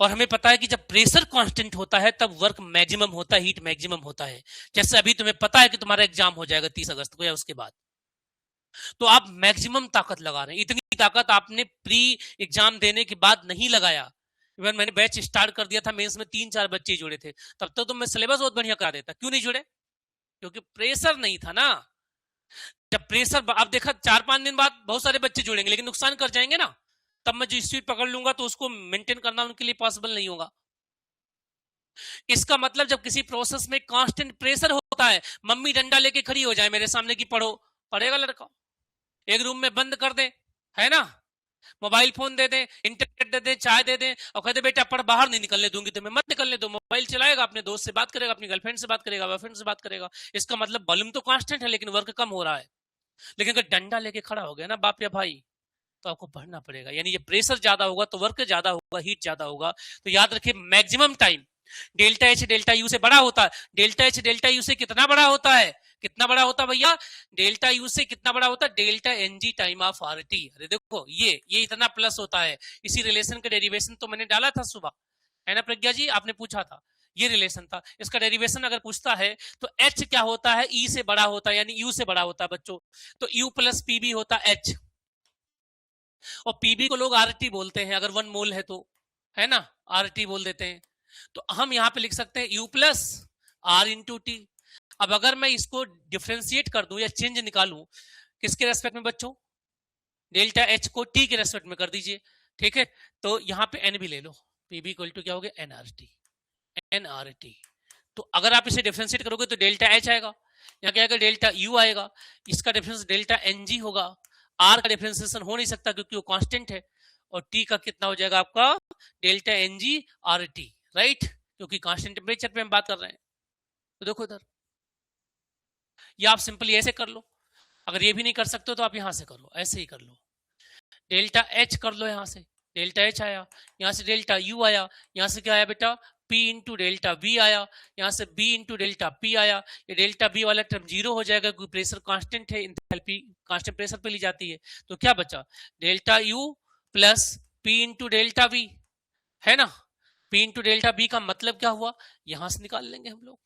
और हमें पता है कि जब प्रेशर कांस्टेंट होता है तब वर्क मैक्सिमम होता है, हीट मैक्सिमम होता है। जैसे अभी तुम्हें पता है कि तुम्हारा एग्जाम हो जाएगा 30 अगस्त को या उसके बाद, तो आप मैक्सिमम ताकत लगा रहे हैं। इतनी ताकत आपने प्री एग्जाम देने के बाद नहीं लगाया। इवन मैंने बैच स्टार्ट कर दिया था, मेंस में 3-4 बच्चे जुड़े थे, तब तक तो मैं सिलेबस बहुत बढ़िया करा देता। क्यों नहीं जुड़े? क्योंकि प्रेशर नहीं था ना। जब प्रेशर, अब देखा 4-5 दिन बाद बहुत सारे बच्चे जुड़ेंगे लेकिन नुकसान कर जाएंगे ना, तब मैं जो स्पीड पकड़ लूंगा तो उसको मेंटेन करना उनके लिए पॉसिबल नहीं होगा। इसका मतलब जब किसी प्रोसेस में कांस्टेंट प्रेशर होता है, मम्मी डंडा लेके खड़ी हो जाए मेरे सामने की पढ़ो, पढ़ेगा लड़का? एक रूम में बंद कर दे, है ना, मोबाइल फोन दे दे, इंटरनेट दे दे, चाय दे दे और कहते बेटा पढ़, बाहर नहीं निकलने दूंगी तुम्हें, मत निकलने दो। मोबाइल चलाएगा, अपने दोस्त से बात करेगा, अपनी गर्लफ्रेंड से बात करेगा, बॉयफ्रेंड से बात करेगा। इसका मतलब वॉल्यूम तो कांस्टेंट है लेकिन वर्क कम हो रहा है। लेकिन अगर डंडा लेके खड़ा हो गया ना बाप या भाई, तो आपको पढ़ना पड़ेगा। यानी ये प्रेशर ज्यादा होगा तो वर्क ज्यादा होगा, हीट ज्यादा होगा। तो याद रखिए maximum time delta H delta U से बड़ा होता है। डेल्टा एच डेल्टा यू से कितना बड़ा होता है? कितना बड़ा होता है भैया? डेल्टा यू से कितना बड़ा होता है? Delta N G time of R T. अरे देखो ये इतना प्लस होता है। इसी रिलेशन का डेरिवेशन तो मैंने डाला था सुबह, है ना प्रज्ञा जी? आपने पूछा था, ये रिलेशन था। इसका डेरिवेशन अगर पूछता है तो एच क्या होता है? ई से बड़ा होता है, यानी यू से बड़ा होता है बच्चों। तो यू प्लस पीबी होता है एच, और पीबी को लोग आरटी बोलते हैं अगर 1 मोल है तो, है ना, आरटी बोल देते हैं। तो हम यहां पे लिख सकते हैं U plus R into T. अब अगर मैं इसको डिफ्रेंशिएट कर दूं या चेंज निकालूं, किसके रेस्पेक्ट में बच्चों? डेल्टा एच को टी के रेस्पेक्ट में कर दीजिए, ठीक है। तो यहां पे एन भी ले लो, पीबी इक्वल टू क्या हो गया? एनआरटी। एनआरटी। तो अगर आप इसे डिफ्रेंशिएट करोगे तो डेल्टा एच आएगा, यहाँ क्या आएगा? डेल्टा यू आएगा। इसका डिफरेंस डेल्टा एनजी होगा। आर का डिफरेंशिएशन हो नहीं सकता क्योंकि वो कांस्टेंट है। और टी का कितना हो जाएगा आपका? Delta n g R T, right, क्योंकि कांस्टेंट टेम्परेचर पे हम बात कर रहे हैं। तो देखो इधर, ये आप सिंपली ऐसे कर लो। अगर ये भी नहीं कर सकते तो आप यहां से कर लो, ऐसे ही कर लो। डेल्टा एच कर लो, यहां से डेल्टा एच आया, यहां से डेल्टा यू आया, यहां से क्या आया बेटा? P इंटू डेल्टा वी आया, यहां से B इंटू डेल्टा P आया। ये डेल्टा B वाला टर्म जीरो हो जाएगा क्योंकि प्रेशर कांस्टेंट है, इंथैल्पी कांस्टेंट प्रेशर पे ली जाती है। तो क्या बचा? Delta U plus P into delta V, है ना। P इंटू डेल्टा B का मतलब क्या हुआ? यहां से निकाल लेंगे हम लोग।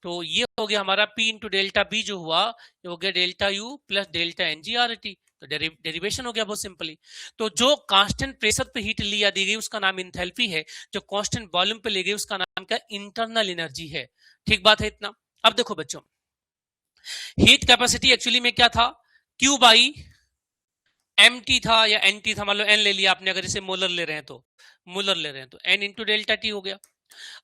तो ये हो गया हमारा P इंटू डेल्टा B जो हुआ, ये हो गया delta U plus delta NGRT। तो डेरिवेशन हो गया बहुत सिंपली। तो जो कांस्टेंट प्रेशर पे हीट लिया दी गई उसका नाम इंथैल्पी है, जो कांस्टेंट वॉल्यूम पे ली गई उसका नाम क्या? इंटरनल एनर्जी है। ठीक बात है इतना। अब देखो बच्चों, हीट कैपेसिटी एक्चुअली में क्या था? Q बाई एम टी था या एन टी था, मान लो एन ले लिया आपने, अगर इसे मोलर ले रहे हैं तो, मोलर ले रहे हैं तो एन इंटू डेल्टा टी हो गया।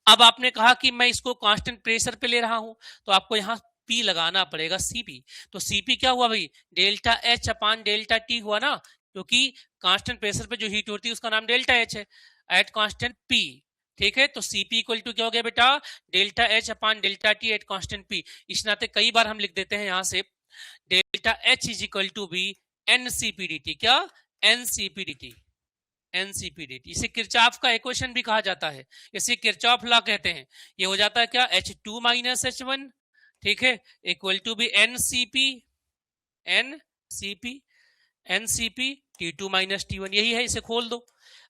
अब आपने कहा कि मैं इसको कांस्टेंट प्रेशर पे ले रहा हूं, तो आपको यहां P लगाना पड़ेगा, सीपी। तो सीपी क्या हुआ भाई? डेल्टा एच अपान डेल्टा टी हुआ ना, क्योंकि कांस्टेंट प्रेशर पे जो हीट होती है उसका नाम डेल्टा एच है एट कांस्टेंट P। ठीक है, तो सीपी इक्वल टू क्या हो गया बेटा? Delta H upon delta T at constant P। इस नाते कई बार हम लिख देते हैं यहां से delta H is equal to B nCpdT. क्या? एनसीपीडीटी। एनसीपीडीटी, इसे किरचॉफ का इक्वेशन भी कहा जाता है, इसे किरचॉफ लॉ कहते हैं। ये हो जाता है क्या? H2 माइनस H1, ठीक है, equal to be n c p n c p n c p T2 minus T1। यही है, इसे खोल दो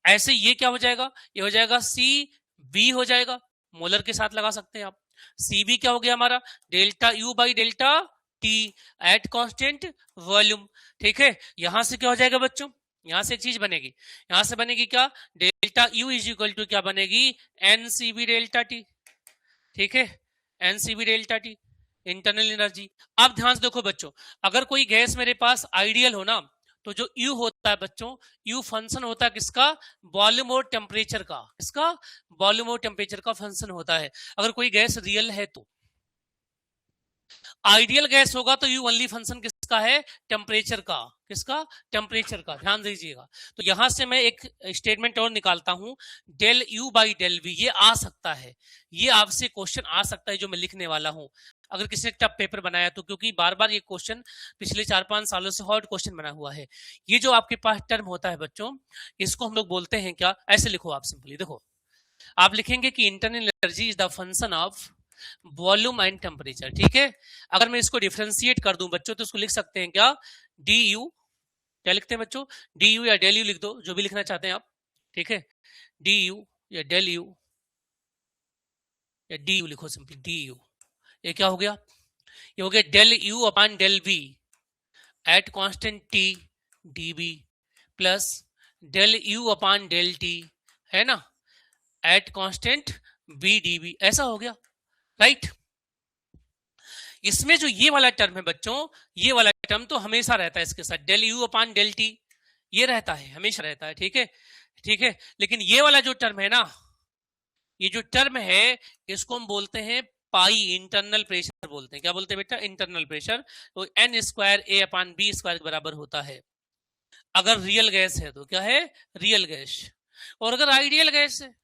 ऐसे। ये क्या हो जाएगा? ये हो जाएगा सी बी हो जाएगा, मोलर के साथ लगा सकते हैं आप। सी बी क्या हो गया हमारा? Delta U by delta T at constant volume. ठीक है, यहां से क्या हो जाएगा बच्चों? यहां से एक चीज बनेगी, यहां से बनेगी क्या? Delta U is equal to क्या बनेगी? N c b delta T. ठीक है, n c b delta T, internal energy. अब ध्यान से देखो बच्चों, अगर कोई गैस मेरे पास आइडियल हो ना, तो जो U होता है बच्चों, U फंक्शन होता है किसका? वॉल्यूम और टेम्परेचर का। इसका वॉल्यूम और टेम्परेचर का फंक्शन होता है। अगर कोई गैस रियल है तो आइडियल गैस होगा तो यू ओनली फंक्शन किसका है? टेम्परेचर का। किसका? टेम्परेचर का। ध्यान दीजिएगा। तो यहां से मैं एक स्टेटमेंट और निकालता हूं, del U by del V. ये आ सकता है, ये आपसे क्वेश्चन आ सकता है जो मैं लिखने वाला हूं, अगर किसी ने टफ पेपर बनाया तो, क्योंकि बार बार ये क्वेश्चन पिछले 4-5 सालों से हॉट क्वेश्चन बना हुआ है। ये जो आपके पास टर्म होता है बच्चों, इसको हम लोग बोलते हैं क्या? ऐसे लिखो आप सिंपली, देखो आप लिखेंगे कि internal energy is the function of volume and temperature. ठीक है, अगर मैं इसको डिफरेंशिएट कर दूं बच्चों, तो इसको लिख सकते हैं क्या? D you. क्या लिखते हैं बच्चों? डी यू या डेल यू लिख दो, जो भी लिखना चाहते हैं आप। ठीक है, डी यू या डेल यू या डी यू लिखो सिंपली, डी यू। ये क्या हो गया? ये हो गया del U upon del V at constant T D B plus del U upon del T, है ना, at constant B D B. ऐसा हो गया, राइट। इसमें जो ये वाला टर्म है बच्चों, ये वाला टर्म तो हमेशा रहता है इसके साथ, del U upon del T, ये रहता है, हमेशा रहता है। ठीक है, ठीक है। लेकिन ये वाला जो टर्म है ना, ये जो टर्म है इसको हम बोलते हैं पाई, इंटरनल प्रेशर बोलते हैं। क्या बोलते हैं बेटा? Internal pressure. तो एन स्क्वायर ए अपॉन बी स्क्वायर के बराबर होता है अगर रियल गैस है तो। क्या है? Real gas. और अगर आइडियल गैस है,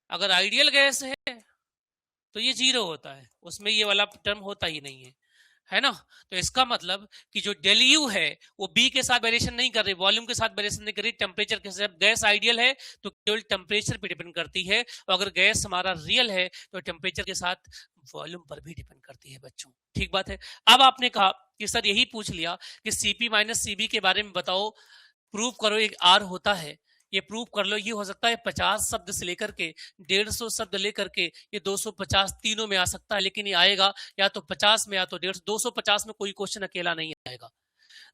अगर आइडियल गैस है तो ये 0 होता है, उसमें ये वाला टर्म होता ही नहीं है ना। तो इसका मतलब कि जो डेल यू है वो बी के साथ वेरिएशन नहीं कर रही, वॉल्यूम के साथ वेरिएशन नहीं कर रही, टेम्परेचर के साथ। गैस आइडियल है तो केवल टेम्परेचर पे डिपेंड करती है, और अगर गैस हमारा रियल है तो टेम्परेचर के साथ वॉल्यूम पर भी डिपेंड करती है बच्चों। ठीक बात है। अब आपने कहा कि सर यही पूछ लिया कि सीपी माइनस सीबी के बारे में बताओ, प्रूव करो एक आर होता है, ये प्रूव कर लो। ये हो सकता है 50 शब्द से लेकर के 150 शब्द लेकर के ये 250 तीनों में आ सकता है, लेकिन ये आएगा या तो 50 में या तो 150। 250 में कोई क्वेश्चन अकेला नहीं आएगा,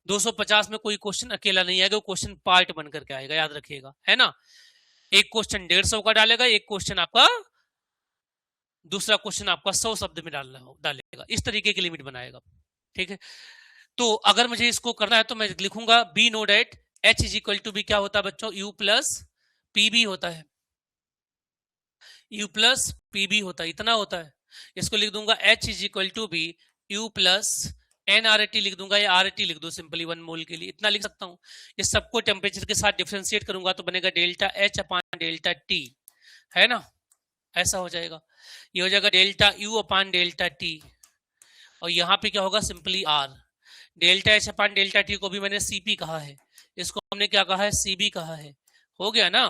250 में कोई क्वेश्चन अकेला नहीं आएगा, वो क्वेश्चन पार्ट बन करके आएगा, याद रखिएगा, है ना। एक क्वेश्चन 150 का डालेगा, एक क्वेश्चन आपका, दूसरा क्वेश्चन आपका 100 शब्द में डालेगा, इस तरीके की लिमिट बनाएगा। ठीक है, तो अगर मुझे इसको करना है तो मैं लिखूंगा we know that H is equal to be क्या होता है बच्चों? U प्लस पी बी होता है, U प्लस पी बी होता है, इतना होता है। इसको लिख दूंगा H is equal to be U plus NRT लिख दूंगा, या RT लिख दो सिंपली 1 मोल के लिए, इतना लिख सकता हूं। इस सबको टेम्परेचर के साथ डिफरेंशिएट करूंगा तो बनेगा delta H upon delta T, है ना, ऐसा हो जाएगा। ये हो जाएगा delta U upon delta T, और यहाँ पे क्या होगा? Simply R। Delta H upon delta T को भी मैंने CP कहा है, इसको हमने क्या कहा है? CB कहा है। हो गया ना।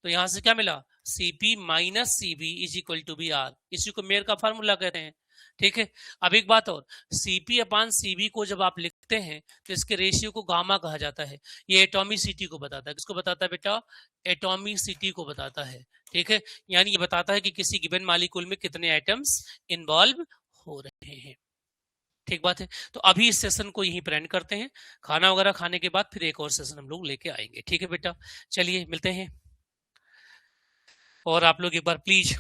तो यहां से क्या मिला? CP minus CB is equal to be R। इसी को मेयर का फार्मूला कहते हैं। ठीक है, अब एक बात और, CP अपॉन CB को जब आप लिखते हैं तो इसके रेशियो को गामा कहा जाता है। ये एटॉमिसिटी को बताता है। किसको बताता है बेटा? एटॉमिसिटी को बताता है। ठीक है, यानी ये बताता है कि किसी गिवन मॉलिक्यूल में कितने एटम्स इन्वॉल्व हो रहे हैं। ठीक बात है। तो अभी इस सेशन को यहीं पर एंड करते हैं, खाना वगैरह खाने के बाद फिर एक और सेशन हम लोग लेके आएंगे। ठीक है बेटा, चलिए मिलते हैं। और आप लोग एक बार प्लीज,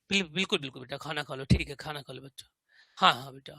बिल्कुल बिल्कुल बेटा खाना खा लो। ठीक है, खाना खा लो बच्चा। हाँ हाँ बेटा।